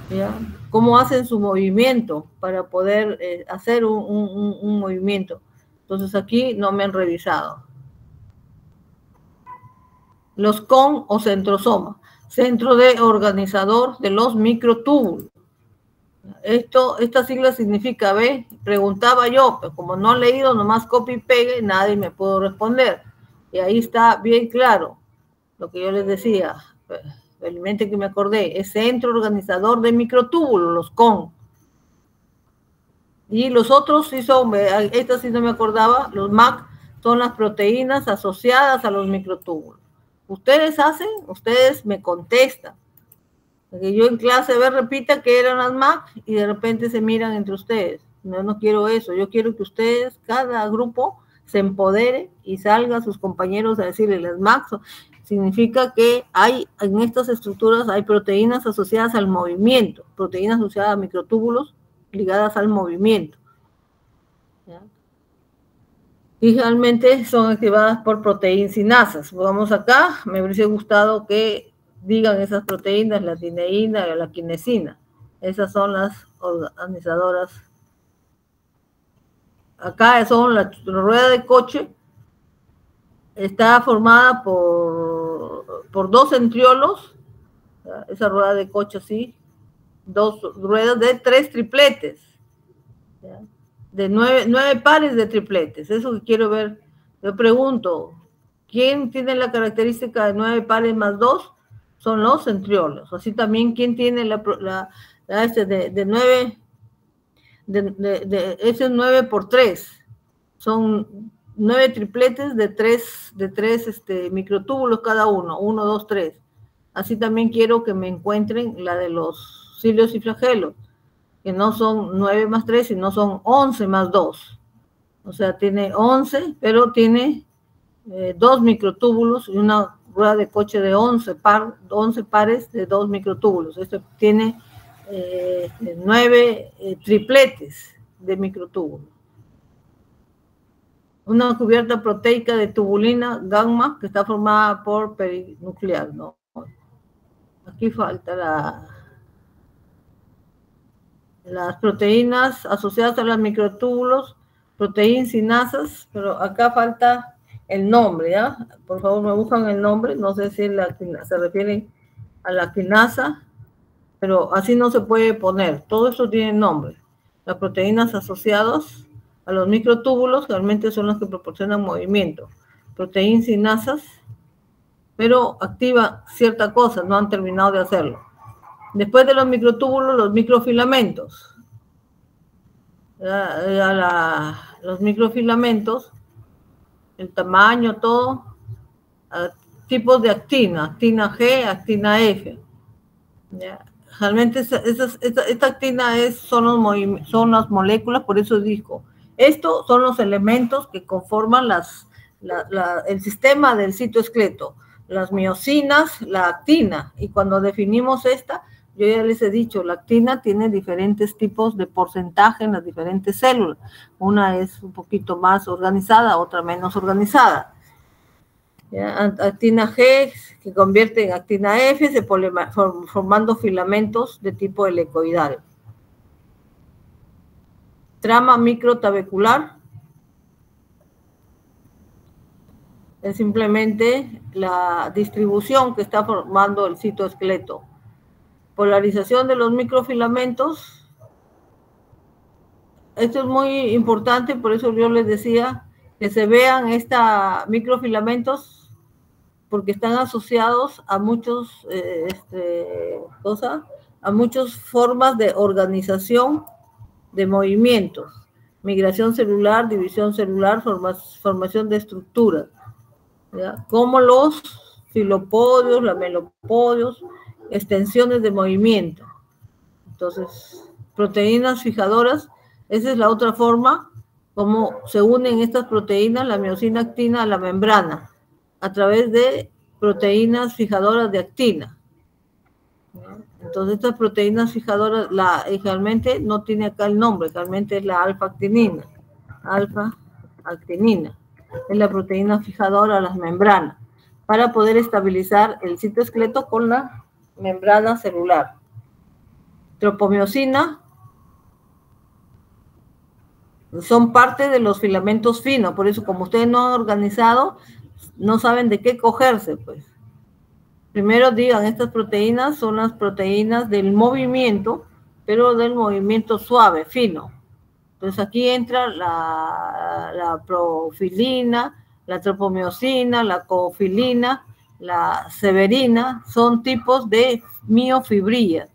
¿Ya? cómo hacen su movimiento para poder hacer un movimiento. Entonces aquí no me han revisado. Los CON o centrosomas, centro de organizador de los microtúbulos. Esta sigla significa, ¿ve? Preguntaba yo, pero como no he leído, nomás copy y pegue, nadie me pudo responder. Y ahí está bien claro lo que yo les decía. Felizmente que me acordé, es centro organizador de microtúbulos, los CON. Y los otros sí son, esta sí no me acordaba, los MAC son las proteínas asociadas a los microtúbulos. Ustedes hacen, ustedes me contestan. Porque yo en clase, repita que eran las MAC y de repente se miran entre ustedes. No quiero eso, yo quiero que ustedes, cada grupo, se empodere y salga a sus compañeros a decirles las MAC. Significa que hay, en estas estructuras hay proteínas asociadas al movimiento, proteínas asociadas a microtúbulos ligadas al movimiento. ¿Ya? Y realmente son activadas por proteinsinasas. Vamos acá, me hubiese gustado que digan esas proteínas, la tineína y la quinesina. Esas son las organizadoras. Acá son la rueda de coche. Está formada por dos centriolos. Esa rueda de coche así. Dos ruedas de 3 tripletes. ¿Ya? De 9 pares de tripletes. Eso que quiero ver. Yo pregunto, ¿quién tiene la característica de 9 pares más 2? Son los centriolos. Así también, ¿quién tiene de 9? Ese es 9 por 3. Son 9 tripletes de 3 microtúbulos cada uno. 1, 2, 3. Así también quiero que me encuentren la de los cilios y flagelos, que no son 9 más 3, sino son 11 más 2. O sea, tiene 11, pero tiene 2 microtúbulos y una rueda de coche de 11 pares de 2 microtúbulos. Esto tiene 9 tripletes de microtúbulos. Una cubierta proteica de tubulina gamma que está formada por perinuclear, ¿no? Aquí falta las proteínas asociadas a los microtúbulos, proteinsinasas, pero acá falta el nombre, ¿ya? Por favor, me buscan el nombre, no sé si se refieren a la quinasa, pero así no se puede poner, todo esto tiene nombre. Las proteínas asociadas a los microtúbulos realmente son las que proporcionan movimiento. Proteinsinasas, pero activa cierta cosa, no han terminado de hacerlo. Después de los microtúbulos, los microfilamentos. Los microfilamentos, el tamaño, todo, tipos de actina, actina G, actina F. ¿Ya? Realmente esta actina son las moléculas, por eso dijo, estos son los elementos que conforman el sistema del citoesqueleto, las miosinas, la actina, y cuando definimos esta, yo ya les he dicho, la actina tiene diferentes tipos de porcentaje en las diferentes células. Una es un poquito más organizada, otra menos organizada. ¿Ya? Actina G que convierte en actina F, formando filamentos de tipo helicoidal. Trama microtabecular es simplemente la distribución que está formando el citoesqueleto. Polarización de los microfilamentos. Esto es muy importante, por eso yo les decía que se vean microfilamentos porque están asociados a muchas formas de organización de movimientos. Migración celular, división celular, formación de estructuras, ¿ya? Como los filopodios, lamelopodios, extensiones de movimiento. Entonces, proteínas fijadoras, esa es la otra forma como se unen estas proteínas, la miosina actina a la membrana, a través de proteínas fijadoras de actina. Entonces, estas proteínas fijadoras, realmente no tiene acá el nombre, realmente es la alfa-actinina. Alfa-actinina es la proteína fijadora a las membranas, para poder estabilizar el citoesqueleto con la membrana celular. tropomiosina, son parte de los filamentos finos. Por eso, como ustedes no han organizado, no saben de qué cogerse, pues. Primero digan, estas proteínas son las proteínas del movimiento, pero del movimiento suave, fino. Entonces aquí entra la profilina, la tropomiosina, la coofilina, la severina, son tipos de miofibrillas,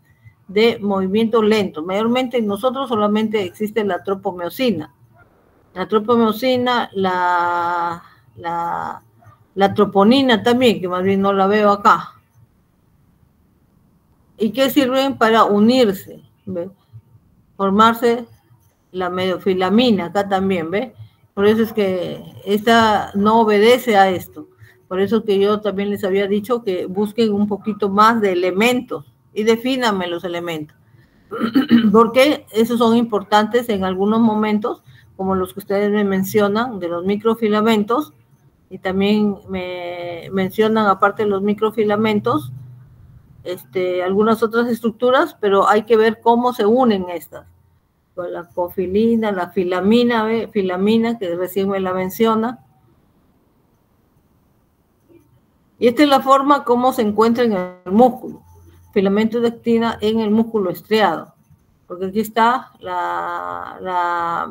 de movimiento lento. Mayormente en nosotros solamente existe la tropomiosina. La tropomiosina, la troponina también, que más bien no la veo acá. ¿Y qué sirven? Para unirse, ¿ve? Formarse la medofilamina, acá también, ¿ve? Por eso es que esta no obedece a esto. Por eso que yo también les había dicho que busquen un poquito más de elementos y defínanme los elementos. Porque esos son importantes en algunos momentos, como los que ustedes me mencionan, de los microfilamentos, y también me mencionan, aparte de los microfilamentos, algunas otras estructuras, pero hay que ver cómo se unen estas. Con la cofilina, la filamina, filamina, que recién me la menciona. Y esta es la forma como se encuentra en el músculo. Filamento de actina en el músculo estriado. Porque aquí está la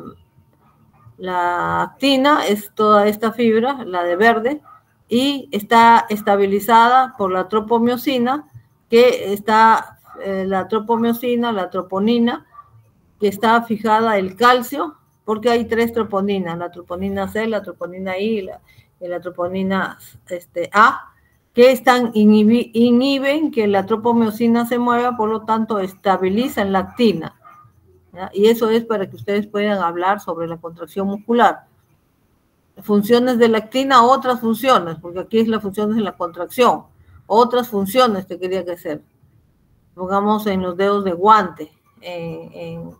actina, es toda esta fibra, la de verde, y está estabilizada por la tropomiosina, que está la tropomiosina, la troponina, que está fijada el calcio, porque hay 3 troponinas, la troponina C, la troponina I y la troponina A, que inhiben que la tropomiosina se mueva, por lo tanto estabilizan la actina, ¿ya? Y eso es para que ustedes puedan hablar sobre la contracción muscular. Funciones de la actina, otras funciones, porque aquí es las funciones de la contracción, otras funciones te quería que hacer. Pongamos en los dedos de guante, en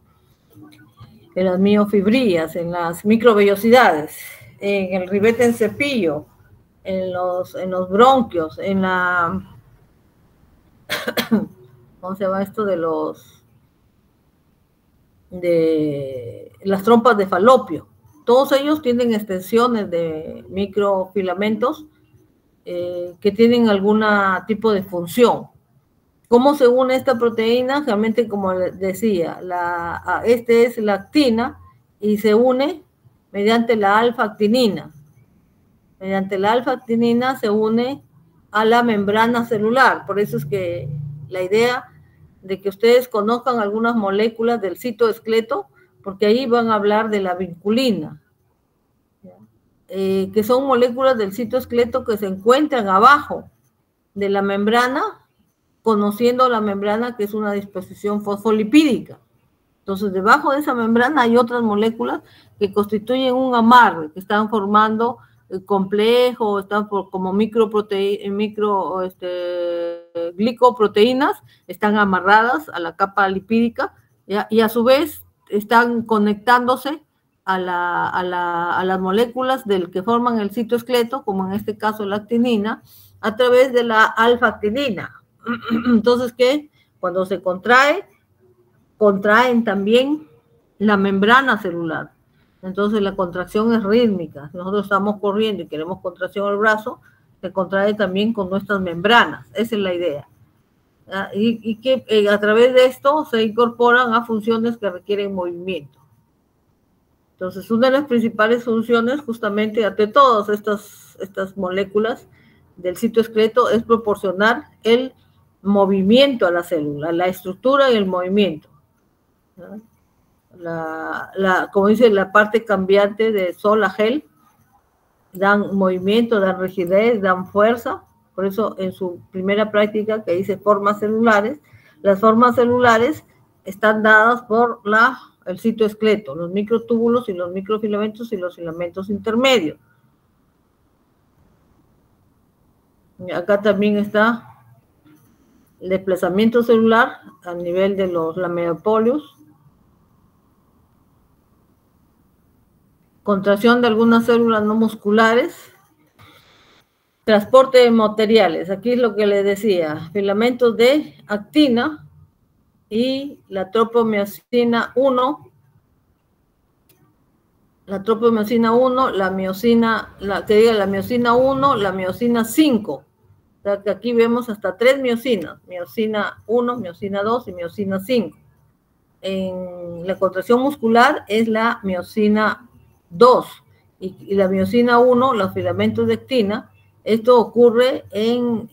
las miofibrillas, en las microvellosidades, en el ribete en cepillo, en los bronquios, en la... ¿Cómo se llama esto? De las trompas de falopio. Todos ellos tienen extensiones de microfilamentos que tienen algún tipo de función. ¿Cómo se une esta proteína? Realmente, como decía, es la actina y se une mediante la alfa-actinina. Mediante la alfa-actinina se une a la membrana celular. Por eso es que la idea de que ustedes conozcan algunas moléculas del citoesqueleto, porque ahí van a hablar de la vinculina, que son moléculas del citoesqueleto que se encuentran abajo de la membrana, conociendo la membrana, que es una disposición fosfolipídica. Entonces, debajo de esa membrana hay otras moléculas que constituyen un amarre, que están formando complejo, están como glicoproteínas, están amarradas a la capa lipídica, ¿ya? Y a su vez están conectándose a las moléculas que forman el citoesqueleto, como en este caso la actinina, a través de la alfa-actinina. Entonces, ¿qué? Cuando se contraen también la membrana celular. Entonces la contracción es rítmica. Si nosotros estamos corriendo y queremos contracción al brazo, se contrae también con nuestras membranas. Esa es la idea. Y que a través de esto se incorporan a funciones que requieren movimiento. Entonces, una de las principales funciones, justamente ante todas estas moléculas del citoesqueleto, es proporcionar el movimiento a la célula, la estructura y el movimiento. Como dice, la parte cambiante de sol a gel, dan movimiento, dan rigidez, dan fuerza. Por eso en su primera práctica que dice formas celulares, las formas celulares están dadas por el citoesqueleto, los microtúbulos y los microfilamentos y los filamentos intermedios. Y acá también está el desplazamiento celular a nivel de los lamellopolios, contracción de algunas células no musculares, transporte de materiales. Aquí es lo que les decía, filamentos de actina y la tropomiosina 1, la miosina, la miosina 1, la miosina 5. O sea que aquí vemos hasta 3 miosinas, miosina 1, miosina 2 y miosina 5. En la contracción muscular es la miosina 2 y la miosina 1, los filamentos de actina. Esto ocurre en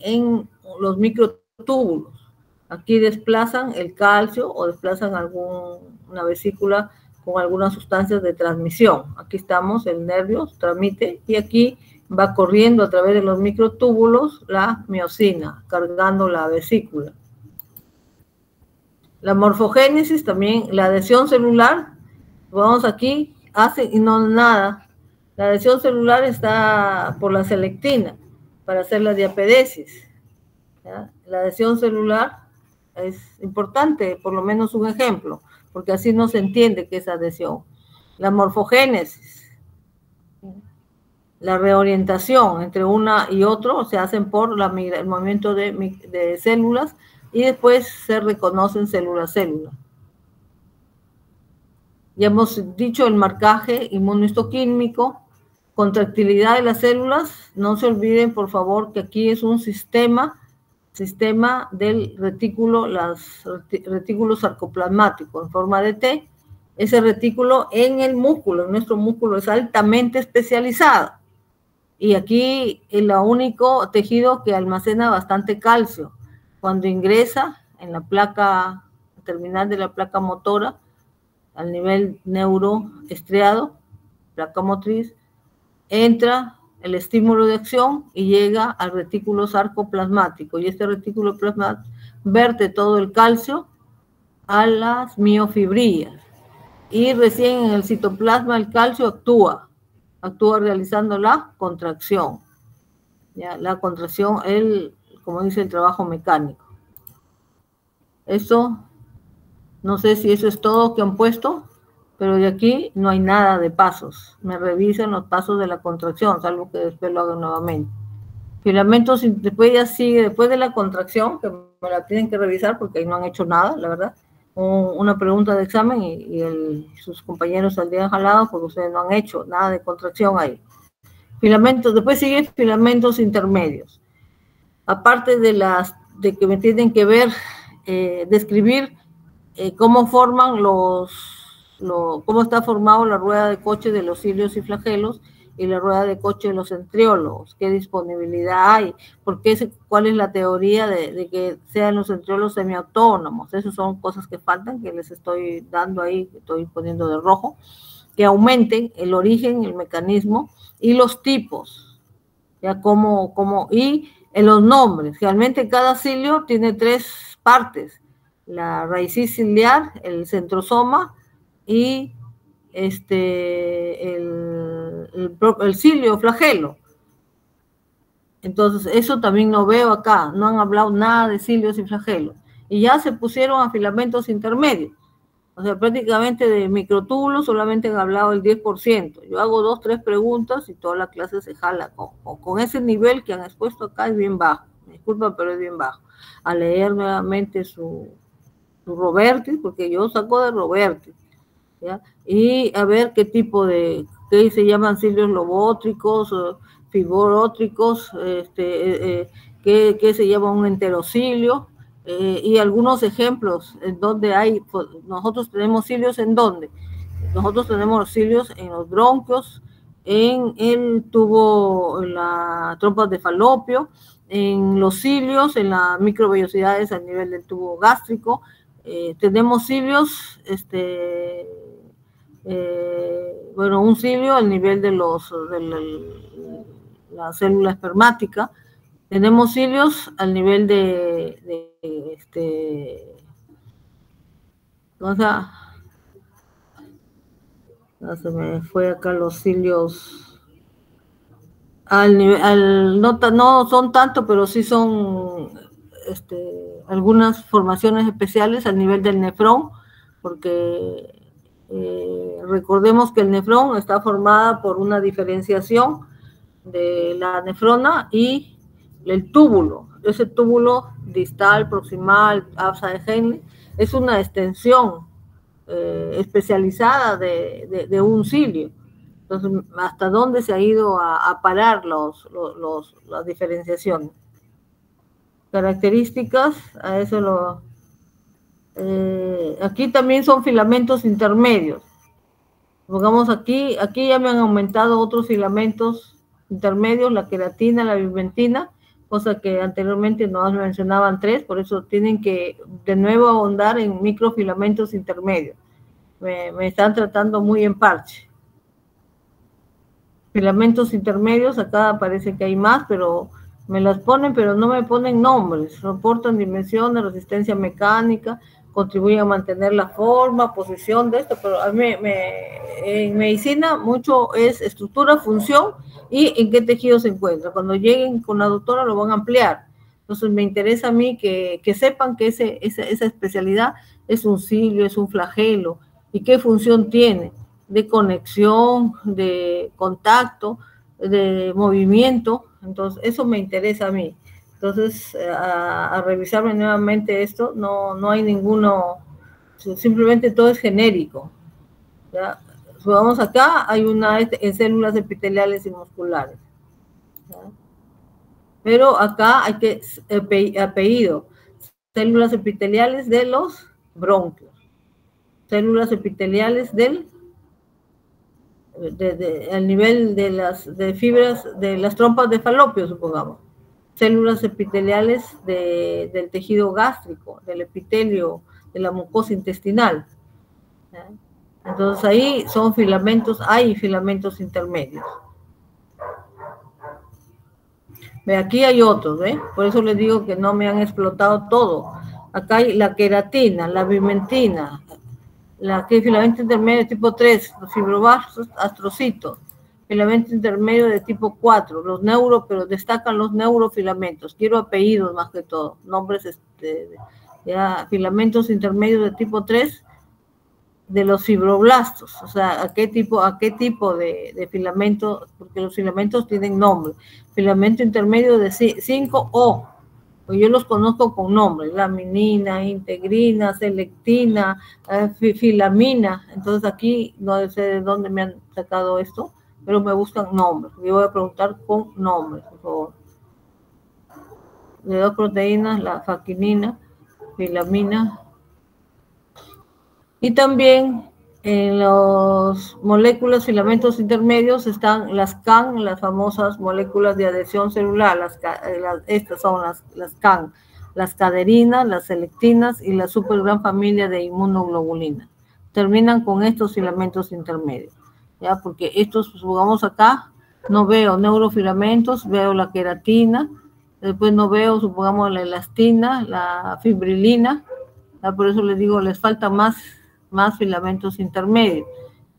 los microtúbulos. Aquí desplazan el calcio o desplazan una vesícula con algunas sustancias de transmisión. Aquí estamos, el nervio transmite y aquí va corriendo a través de los microtúbulos la miosina, cargando la vesícula. La morfogénesis también, la adhesión celular, vamos aquí, hace y no nada. La adhesión celular está por la selectina, para hacer la diapedesis. ¿Ya? La adhesión celular es importante, por lo menos un ejemplo, porque así no se entiende qué es adhesión. La morfogénesis, la reorientación entre una y otro se hacen por el movimiento de células y después se reconocen célula a célula. Ya hemos dicho el marcaje inmunohistoquímico, contractilidad de las células. No se olviden, por favor, que aquí es un sistema del retículo, retículo sarcoplasmático en forma de T. Ese retículo en el músculo, en nuestro músculo, es altamente especializado. Y aquí es el único tejido que almacena bastante calcio. Cuando ingresa en la placa terminal de la placa motora, al nivel neuroestriado, placa motriz, entra el estímulo de acción y llega al retículo sarcoplasmático. Y este retículo plasmático verte todo el calcio a las miofibrillas. Y recién en el citoplasma el calcio actúa realizando la contracción. ¿Ya? La contracción, como dice el trabajo mecánico. Eso, no sé si eso es todo que han puesto, pero de aquí no hay nada de pasos. Me revisan los pasos de la contracción, salvo que después lo hagan nuevamente. Filamentos, después ya sigue, después de la contracción, que me la tienen que revisar porque ahí no han hecho nada, la verdad. Una pregunta de examen y sus compañeros saldrían jalados porque ustedes no han hecho nada de contracción ahí. Filamentos, después sigue filamentos intermedios. Aparte de que me tienen que ver, describir cómo forman cómo está formado la rueda de coche de los cilios y flagelos y la rueda de coche de los centriólogos, qué disponibilidad hay, cuál es la teoría de que sean los centriólogos semiautónomos. Esas son cosas que faltan, que les estoy dando ahí, que estoy poniendo de rojo, que aumenten el origen, el mecanismo y los tipos, ya y en los nombres. Realmente cada cilio tiene 3 partes: la raíz ciliar, el centrosoma y el cilio flagelo. Entonces, eso también no veo acá, no han hablado nada de cilios y flagelos. Y ya se pusieron a filamentos intermedios. O sea, prácticamente de microtúbulos solamente han hablado el 10%. Yo hago 2, 3 preguntas y toda la clase se jala. Con ese nivel que han expuesto acá es bien bajo. Me disculpa, pero es bien bajo. A leer nuevamente su Roberti, porque yo saco de Roberti, ¿ya? Y a ver qué se llaman cilios lobótricos, fibrótricos, qué se llama un enterocilio, y algunos ejemplos en donde nosotros tenemos cilios en donde. Nosotros tenemos cilios en los bronquios, en el tubo, en las trompas de falopio, en los cilios, en las microvellosidades a nivel del tubo gástrico. Tenemos cilios, un cilio al nivel de la célula espermática. Tenemos cilios al nivel se me fue acá los cilios no son tanto, pero sí son algunas formaciones especiales al nivel del nefrón, porque recordemos que el nefrón está formada por una diferenciación de la nefrona y el túbulo. Ese túbulo distal, proximal, afsa de Henle, es una extensión especializada de un cilio. Entonces, ¿hasta dónde se ha ido a parar las diferenciaciones? Características, a eso aquí también son filamentos intermedios. Pongamos aquí ya me han aumentado otros filamentos intermedios, la queratina, la vimentina, cosa que anteriormente nos mencionaban 3, por eso tienen que de nuevo ahondar en microfilamentos intermedios. Me están tratando muy en parche. Filamentos intermedios, acá parece que hay más, pero me las ponen, pero no me ponen nombres. Reportan dimensiones, resistencia mecánica, contribuyen a mantener la forma, posición de esto, pero a mí en medicina mucho es estructura, función y en qué tejido se encuentra. Cuando lleguen con la doctora lo van a ampliar. Entonces me interesa a mí que sepan que esa especialidad es un cilio, es un flagelo y qué función tiene de conexión, de contacto, de movimiento. Entonces eso me interesa a mí. Entonces, a revisarme nuevamente esto, no hay ninguno, simplemente todo es genérico. ¿Ya? Vamos acá, hay una en células epiteliales y musculares. ¿Ya? Pero acá hay que apellido, células epiteliales de los bronquios, células epiteliales del al nivel de las fibras de las trompas de falopio, supongamos. Células epiteliales del tejido gástrico, del epitelio, de la mucosa intestinal. ¿Ya? Entonces ahí son filamentos, hay filamentos intermedios. Aquí hay otros, por eso les digo que no me han explotado todo. Acá hay la queratina, la vimentina, filamento intermedio de tipo 3, los fibroblastos, astrocitos, filamento intermedio de tipo 4, los pero destacan los neurofilamentos. Quiero apellidos más que todo, nombres, ya, filamentos intermedios de tipo 3 de los fibroblastos, o sea, a qué tipo de filamento, porque los filamentos tienen nombre. Filamento intermedio de 5 o yo los conozco con nombres, laminina, integrina, selectina, filamina. Entonces aquí no sé de dónde me han sacado esto, pero me buscan nombres. Yo voy a preguntar con nombres, por favor. De 2 proteínas, la faquinina, filamina. Y también en las moléculas, filamentos intermedios, están las CAN, las famosas moléculas de adhesión celular. Estas son las CAN, las caderinas, las selectinas y la super gran familia de inmunoglobulinas. Terminan con estos filamentos intermedios, ¿ya? Porque estos, supongamos acá, no veo neurofilamentos, veo la queratina, después no veo, supongamos, la elastina, la fibrilina, ¿ya? Por eso les digo, les falta más filamentos intermedios,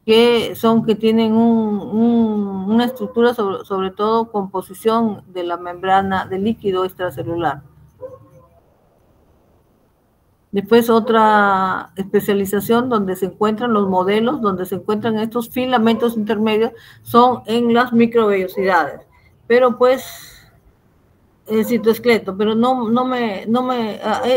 que tienen una estructura, sobre todo composición de la membrana del líquido extracelular. Después otra especialización donde se encuentran los modelos, donde se encuentran estos filamentos intermedios, son en las microvellosidades. Pero pues el citoesqueleto, pero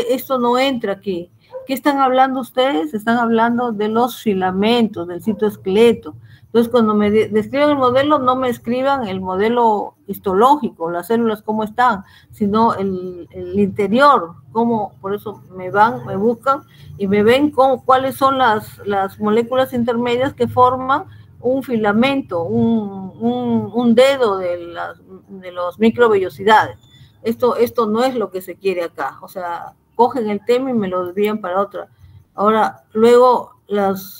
esto no entra aquí. ¿Qué están hablando ustedes? Están hablando de los filamentos, del citoesqueleto. Entonces, cuando me describan el modelo, no me escriban el modelo histológico, las células cómo están, sino el interior, cómo, por eso me buscan y me ven cuáles son las moléculas intermedias que forman un filamento, un dedo de los microvellosidades. Esto no es lo que se quiere acá, o sea, cogen el tema y me lo desvían para otra. Ahora, luego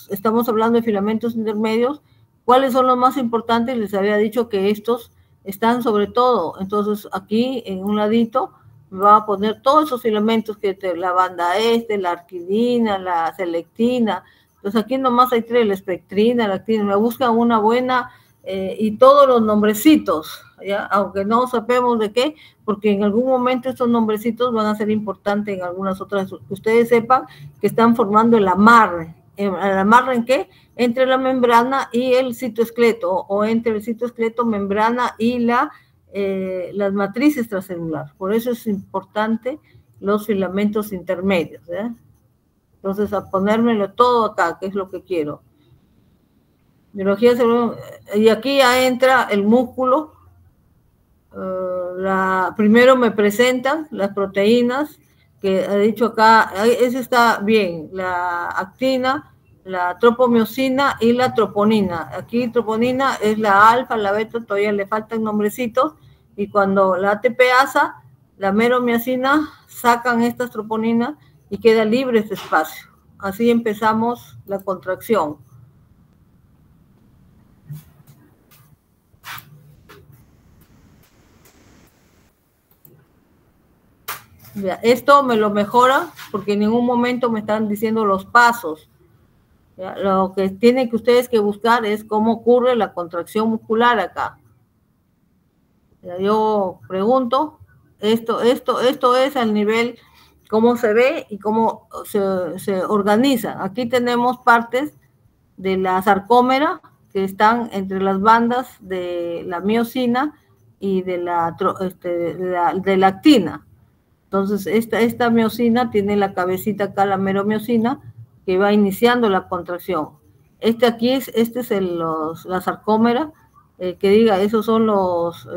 estamos hablando de filamentos intermedios. ¿Cuáles son los más importantes? Les había dicho que estos están sobre todo. Entonces, aquí en un ladito me va a poner todos esos filamentos la banda la arquidina, la selectina. Entonces, aquí nomás hay 3, la espectrina, la actina. Me buscan una buena y todos los nombrecitos, ¿ya? Aunque no sabemos de qué, porque en algún momento estos nombrecitos van a ser importantes en algunas otras, que ustedes sepan que están formando el amarre. ¿El amarre en qué? Entre la membrana y el citoesqueleto, o entre el citoesqueleto, membrana y las matrices extracelular. Por eso es importante los filamentos intermedios, ¿eh? Entonces, a ponérmelo todo acá, que es lo que quiero. Biología celular, y aquí ya entra el músculo. Primero me presentan las proteínas, que ha dicho acá, ese está bien, la actina, la tropomiosina y la troponina. Aquí troponina es la alfa, la beta, todavía le faltan nombrecitos, y cuando la ATPasa, la meromiacina, sacan estas troponinas y queda libre este espacio. Así empezamos la contracción. Esto me lo mejora porque en ningún momento me están diciendo los pasos. ¿Ya? Lo que tienen que ustedes que buscar es cómo ocurre la contracción muscular acá. ¿Ya? Yo pregunto, esto es al nivel, cómo se ve y cómo se organiza. Aquí tenemos partes de la sarcómera que están entre las bandas de la miosina y de la actina. Entonces, esta miosina tiene la cabecita acá, la meromiosina, que va iniciando la contracción. Este es la sarcómera, que diga, esos son los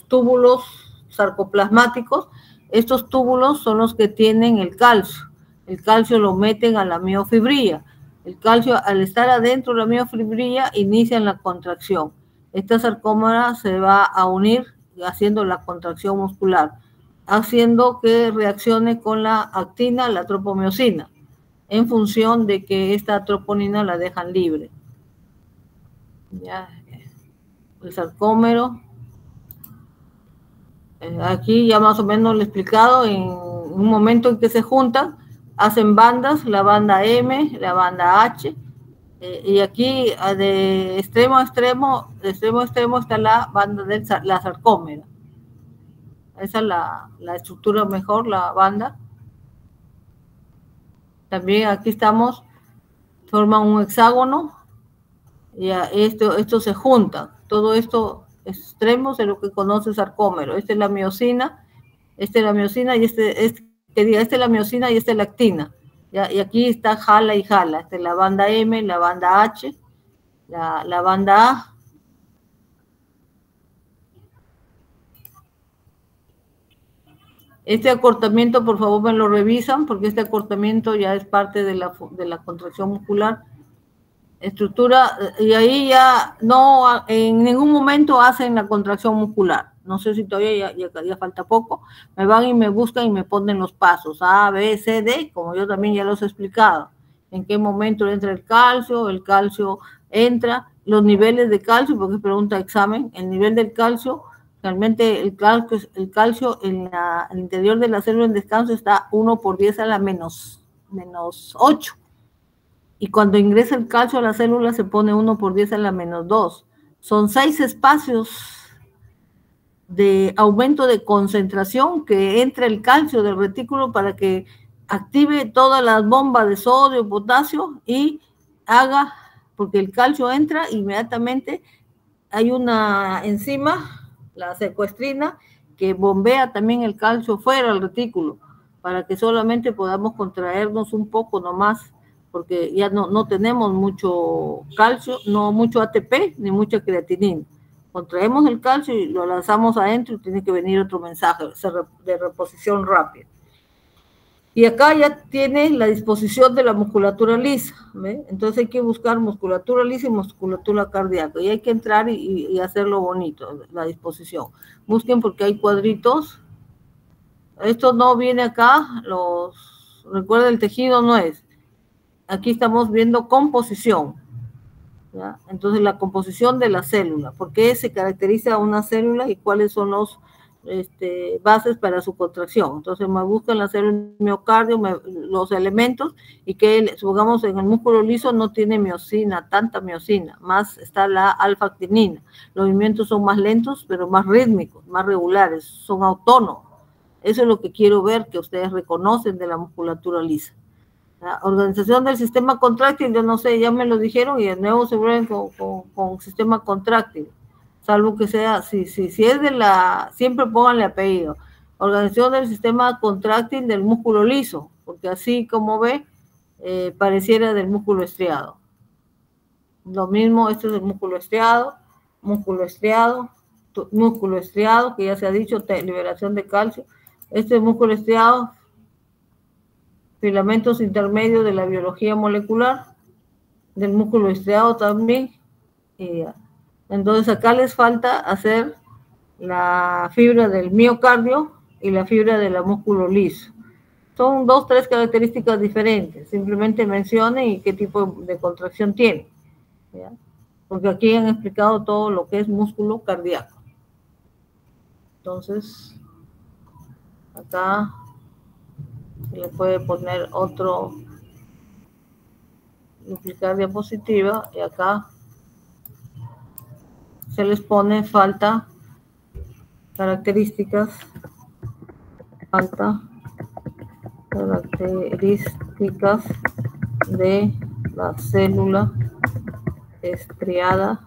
túbulos sarcoplasmáticos. Estos túbulos son los que tienen el calcio. El calcio lo meten a la miofibrilla. El calcio, al estar adentro de la miofibrilla, inicia la contracción. Esta sarcómera se va a unir haciendo la contracción muscular, haciendo que reaccione con la actina, la tropomiosina, en función de que esta troponina la dejan libre. Ya, el sarcómero. Aquí ya más o menos lo he explicado, en un momento en que se juntan, hacen bandas, la banda M, la banda H, y aquí de extremo a extremo está la banda de la sarcómera. Esa es la estructura mejor, la banda. También aquí estamos, forman un hexágono, y esto se junta. Todo esto extremos de lo que conoce sarcómero. Esta es la miosina, y esta es la miosina y esta es la actina. ¿Ya? Y aquí está jala y jala. Esta es la banda M, la banda H, la banda A. Este acortamiento, por favor, me lo revisan, porque este acortamiento ya es parte de la contracción muscular. Estructura, y ahí ya no, en ningún momento hacen la contracción muscular. No sé si todavía ya falta poco. Me van y me buscan y me ponen los pasos A, B, C, D, como yo también ya los he explicado. En qué momento entra el calcio entra, los niveles de calcio, porque es pregunta de examen, el nivel del calcio. Realmente el calcio en el interior de la célula en descanso está 1/10 a la menos 8. Y cuando ingresa el calcio a la célula se pone 1/10 a la menos 2. Son 6 espacios de aumento de concentración que entra el calcio del retículo para que active todas las bombas de sodio, potasio y haga, porque el calcio entra inmediatamente, hay una enzima, la secuestrina, que bombea también el calcio fuera del retículo, para que solamente podamos contraernos un poco nomás, porque ya no tenemos mucho calcio, no mucho ATP, ni mucha creatinina. Contraemos el calcio y lo lanzamos adentro y tiene que venir otro mensaje de reposición rápida. Y acá ya tiene la disposición de la musculatura lisa, ¿ve? Entonces hay que buscar musculatura lisa y musculatura cardíaca, y hay que entrar y hacerlo bonito, la disposición. Busquen porque hay cuadritos. Esto no viene acá, recuerda, el tejido no es. Aquí estamos viendo composición, ¿ya? Entonces la composición de la célula, por qué se caracteriza una célula y cuáles son los bases para su contracción. Entonces me buscan la célula miocardio, los elementos, y que supongamos en el músculo liso no tiene miosina, tanta miosina, más está la alfa-actinina. Los movimientos son más lentos, pero más rítmicos, más regulares, son autónomos. Eso es lo que quiero ver, que ustedes reconocen de la musculatura lisa. La organización del sistema contráctil, yo no sé, ya me lo dijeron, y de nuevo se vuelven con sistema contráctil, salvo que sea, si es siempre pónganle apellido. organización del sistema contráctil del músculo liso, porque así como ve, pareciera del músculo estriado. Lo mismo, este es el músculo estriado, músculo estriado, músculo estriado, que ya se ha dicho, liberación de calcio. Este es músculo estriado, filamentos intermedios de la biología molecular, del músculo estriado también. Entonces acá les falta hacer la fibra del miocardio y la fibra del músculo liso. Son 2, 3 características diferentes. Simplemente mencione y qué tipo de contracción tiene, ¿ya? Porque aquí han explicado todo lo que es músculo cardíaco. Entonces, acá se le puede poner otro, duplicar diapositiva, y acá se les pone falta características de la célula estriada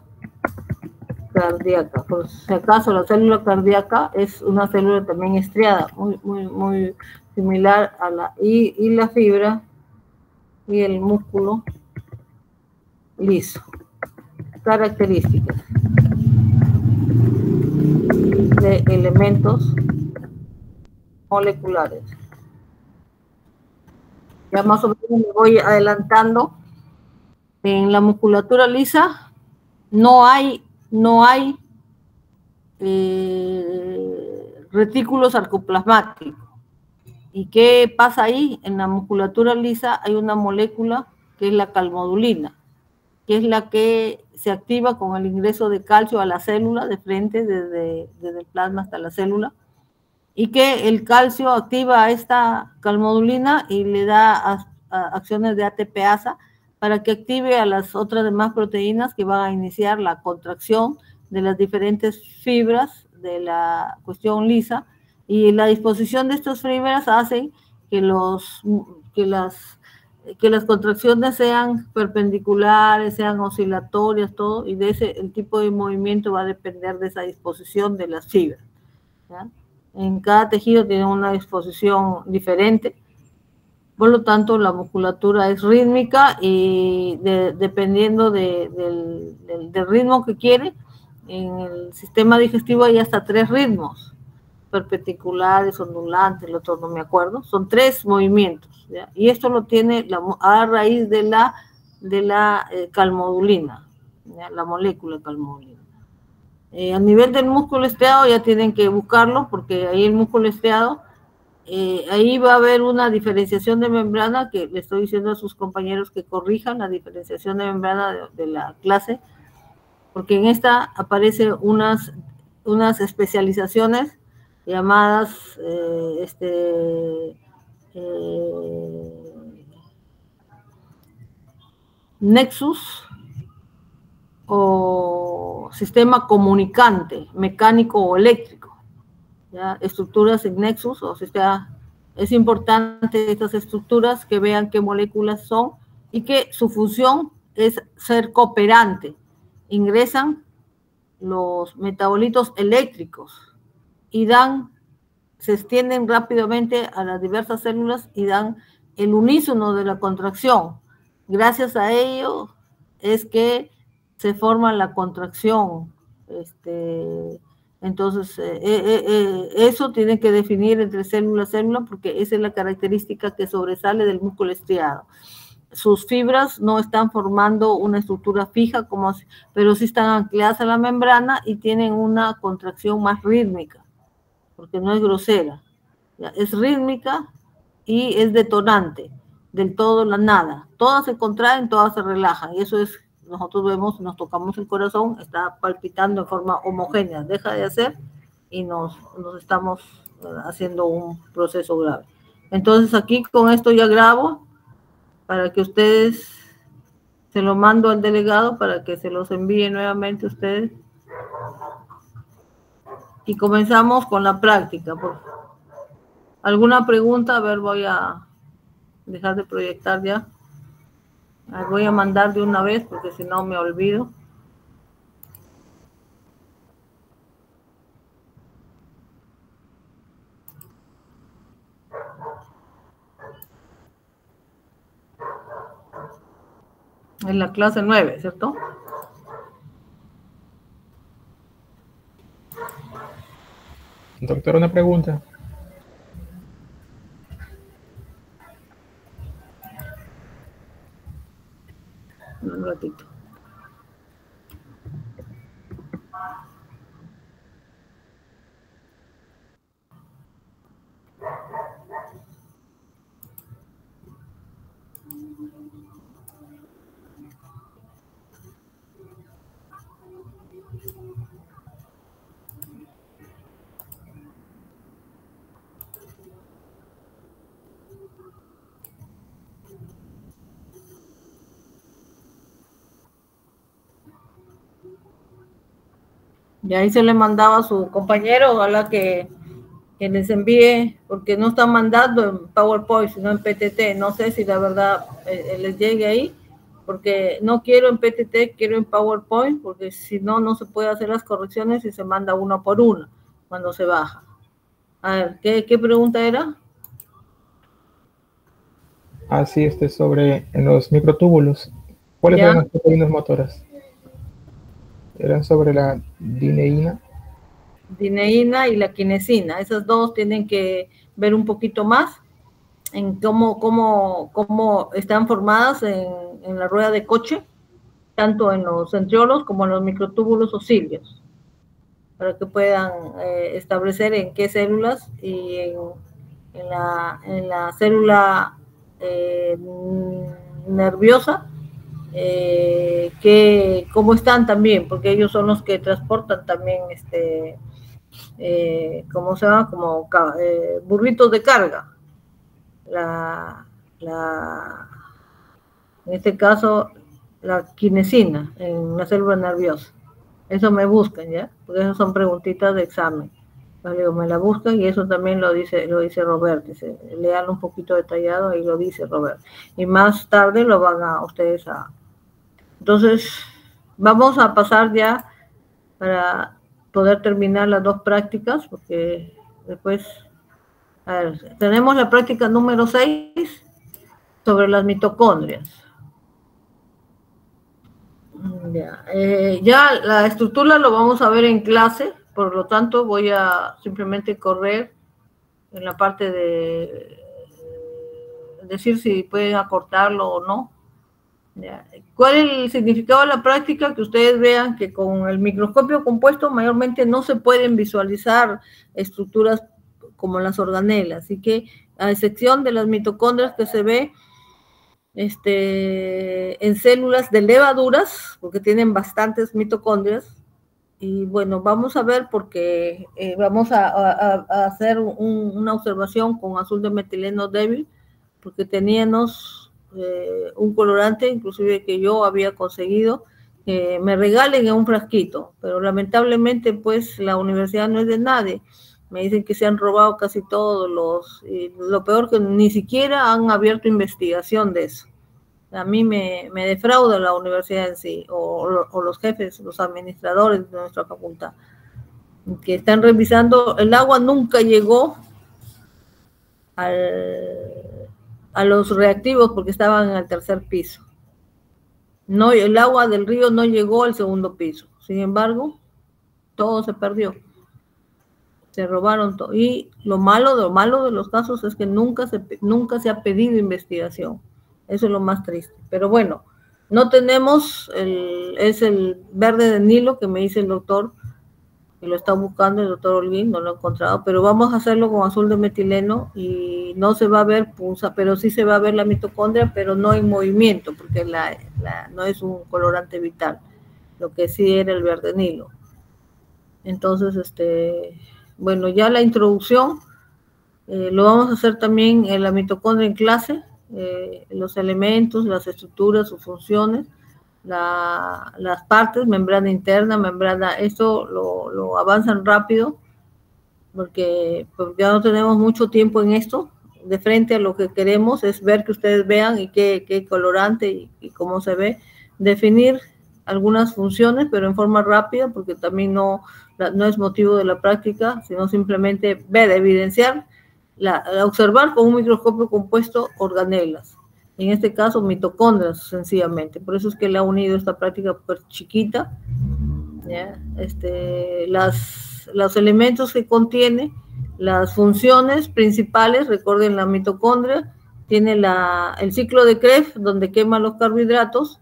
cardíaca. Por si acaso, la célula cardíaca es una célula también estriada, muy similar a la, y la fibra y el músculo liso. Características de elementos moleculares. Ya más o menos me voy adelantando. En la musculatura lisa no hay retículo sarcoplasmático. ¿Y qué pasa ahí? En la musculatura lisa hay una molécula que es la calmodulina, que es la que se activa con el ingreso de calcio a la célula de frente, desde el plasma hasta la célula, y que el calcio activa a esta calmodulina y le da acciones de ATPasa para que active a las otras demás proteínas que van a iniciar la contracción de las diferentes fibras de la cuestión lisa, y la disposición de estas fibras hace que las contracciones sean perpendiculares, sean oscilatorias, todo, y el tipo de movimiento va a depender de esa disposición de las fibras, ¿ya? En cada tejido tiene una disposición diferente, por lo tanto la musculatura es rítmica y dependiendo del ritmo que quiere. En el sistema digestivo hay hasta 3 ritmos, perpendiculares, ondulantes, el otro no me acuerdo, son 3 movimientos, ¿ya? Y esto lo tiene a raíz de la calmodulina, ¿ya? La molécula calmodulina. A nivel del músculo estriado ya tienen que buscarlo, porque ahí el músculo estriado, ahí va a haber una diferenciación de membrana, que le estoy diciendo a sus compañeros que corrijan la diferenciación de membrana de la clase, porque en esta aparecen unas especializaciones llamadas nexus o sistema comunicante mecánico o eléctrico, ¿ya? Estructuras en nexus, o sea, es importante estas estructuras que vean qué moléculas son y que su función es ser cooperante. Ingresan los metabolitos eléctricos y se extienden rápidamente a las diversas células y dan el unísono de la contracción. Gracias a ello es que se forma la contracción. Entonces, eso tiene que definir entre célula a célula, porque esa es la característica que sobresale del músculo estriado. Sus fibras no están formando una estructura fija, pero sí están ancladas a la membrana y tienen una contracción más rítmica, porque no es grosera, ¿ya? Es rítmica y es detonante, del todo la nada. Todas se contraen, todas se relajan, y eso es, nosotros vemos, nos tocamos el corazón, está palpitando en forma homogénea, deja de hacer y nos estamos haciendo un proceso grave. Entonces aquí con esto ya grabo, para que ustedes, se lo mando al delegado para que se los envíe nuevamente a ustedes. Y comenzamos con la práctica. ¿Alguna pregunta? A ver, voy a dejar de proyectar ya. Voy a mandar de una vez porque si no me olvido. En la clase 9, ¿cierto? Doctor, una pregunta. Un ratito. Y ahí se le mandaba a su compañero, ojalá que les envíe, porque no están mandando en PowerPoint, sino en PTT. No sé si la verdad les llegue ahí, porque no quiero en PTT, quiero en PowerPoint, porque si no, no se puede hacer las correcciones y se manda una por una cuando se baja. A ver, ¿qué pregunta era? Así, sobre en los microtúbulos. ¿Cuáles ¿Ya? eran las proteínas motoras? Eran sobre la dineína. Dineína y la quinesina. Esas dos tienen que ver un poquito más en cómo están formadas en la rueda de coche, tanto en los centriolos como en los microtúbulos o cilios, para que puedan establecer en qué células y en la célula nerviosa, cómo están también, porque ellos son los que transportan también ¿cómo se llama? Como burritos de carga. En este caso, la quinesina en una célula nerviosa. Eso me buscan, ¿ya? Porque esas son preguntitas de examen. Vale, me la buscan y eso también lo dice Robert. Dice, lean un poquito detallado y lo dice Robert. Y más tarde lo van a ustedes a... Entonces, vamos a pasar ya para poder terminar las dos prácticas, porque después... A ver, tenemos la práctica número 6 sobre las mitocondrias. Ya la estructura lo vamos a ver en clase, por lo tanto voy a simplemente correr en la parte de decir si pueden acortarlo o no. Ya. ¿Cuál es el significado de la práctica? Que ustedes vean que con el microscopio compuesto mayormente no se pueden visualizar estructuras como las organelas, así que a excepción de las mitocondrias que se ve en células de levaduras, porque tienen bastantes mitocondrias. Y bueno, vamos a ver porque vamos a hacer una observación con azul de metileno débil, porque teníamos un colorante, inclusive que yo había conseguido, me regalen en un frasquito, pero lamentablemente pues la universidad no es de nadie. Me dicen que se han robado casi todos y lo peor que ni siquiera han abierto investigación de eso. A mí me defrauda la universidad en sí, o los jefes, los administradores de nuestra facultad, que están revisando. El agua nunca llegó a los reactivos porque estaban en el tercer piso. No, el agua del río no llegó al segundo piso. Sin embargo, todo se perdió. Se robaron todo. Y lo malo de los casos es que nunca se ha pedido investigación. Eso es lo más triste. Pero bueno, no tenemos, es el verde de Nilo que me dice el doctor, que lo está buscando el doctor Olguín, no lo ha encontrado, pero vamos a hacerlo con azul de metileno y no se va a ver punza, pero sí se va a ver la mitocondria, pero no en movimiento, porque no es un colorante vital, lo que sí era el verde Nilo. Entonces, bueno, ya la introducción lo vamos a hacer también en la mitocondria en clase, los elementos, las estructuras, sus funciones, las partes, membrana interna, membrana, esto lo avanzan rápido porque ya no tenemos mucho tiempo en esto. De frente a lo que queremos es ver que ustedes vean y qué colorante y cómo se ve, definir algunas funciones, pero en forma rápida, porque también no es motivo de la práctica, sino simplemente ver, evidenciar, observar con un microscopio compuesto organelas. en este caso mitocondrias sencillamente, por eso es que le ha unido esta práctica chiquita, ¿ya? Los elementos que contiene, las funciones principales, recuerden la mitocondria, tiene el ciclo de Krebs, donde quema los carbohidratos,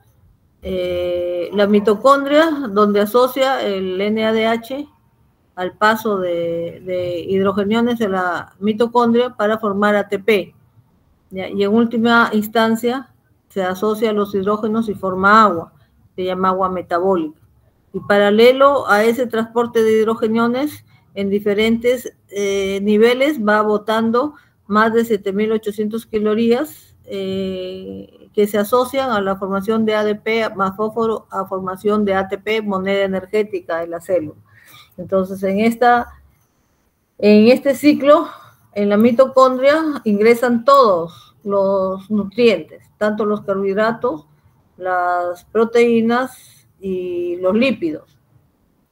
la mitocondria, donde asocia el NADH al paso de hidrogeniones de la mitocondria para formar ATP, ¿ya? Y en última instancia se asocia a los hidrógenos y forma agua, se llama agua metabólica. Y paralelo a ese transporte de hidrogeniones en diferentes niveles va botando más de 7.800 calorías que se asocian a la formación de ADP más fósforo, a formación de ATP, moneda energética de la célula. Entonces, en este ciclo, en la mitocondria ingresan todos los nutrientes, tanto los carbohidratos, las proteínas y los lípidos.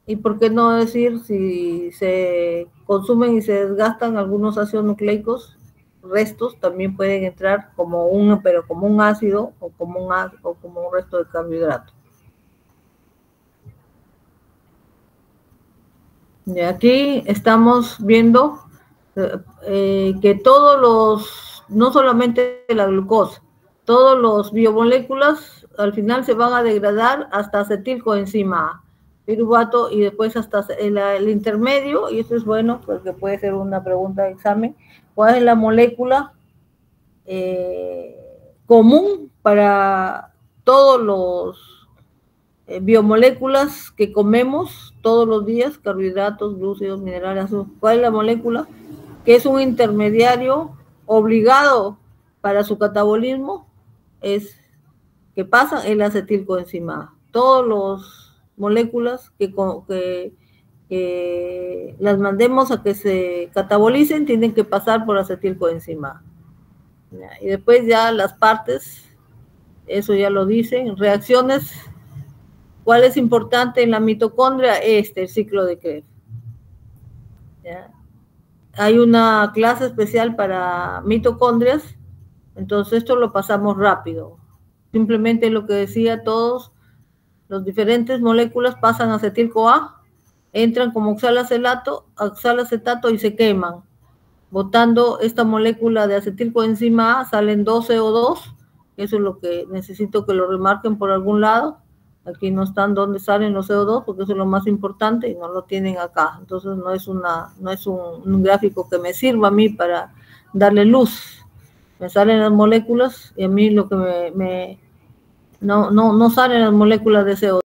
Y por qué no decir, si se consumen y se desgastan algunos ácidos nucleicos, restos también pueden entrar como un ácido o como un resto de carbohidrato. Y aquí estamos viendo que no solamente la glucosa, todos los biomoléculas al final se van a degradar hasta acetilcoenzima A, piruvato, y después hasta el intermedio, y esto es bueno porque puede ser una pregunta de examen, ¿cuál es la molécula común para todos los biomoléculas que comemos todos los días, carbohidratos, glúcidos, minerales, azúcar? ¿Cuál es la molécula que es un intermediario obligado para su catabolismo? Es que pasa el acetilcoenzima A. Todas las moléculas que las mandemos a que se catabolicen tienen que pasar por acetilcoenzima A. Y después ya las partes, eso ya lo dicen, reacciones. ¿Cuál es importante en la mitocondria? El ciclo de Krebs. ¿Ya? Hay una clase especial para mitocondrias, entonces esto lo pasamos rápido. Simplemente lo que decía, todos los diferentes moléculas pasan a acetil-CoA, entran como oxalacetato y se queman. Botando esta molécula de acetilcoenzima A, salen 2 CO2, eso es lo que necesito que lo remarquen por algún lado. Aquí no están dónde salen los CO2, porque eso es lo más importante y no lo tienen acá. Entonces no es un gráfico que me sirva a mí para darle luz. Me salen las moléculas y a mí lo que no salen las moléculas de CO2.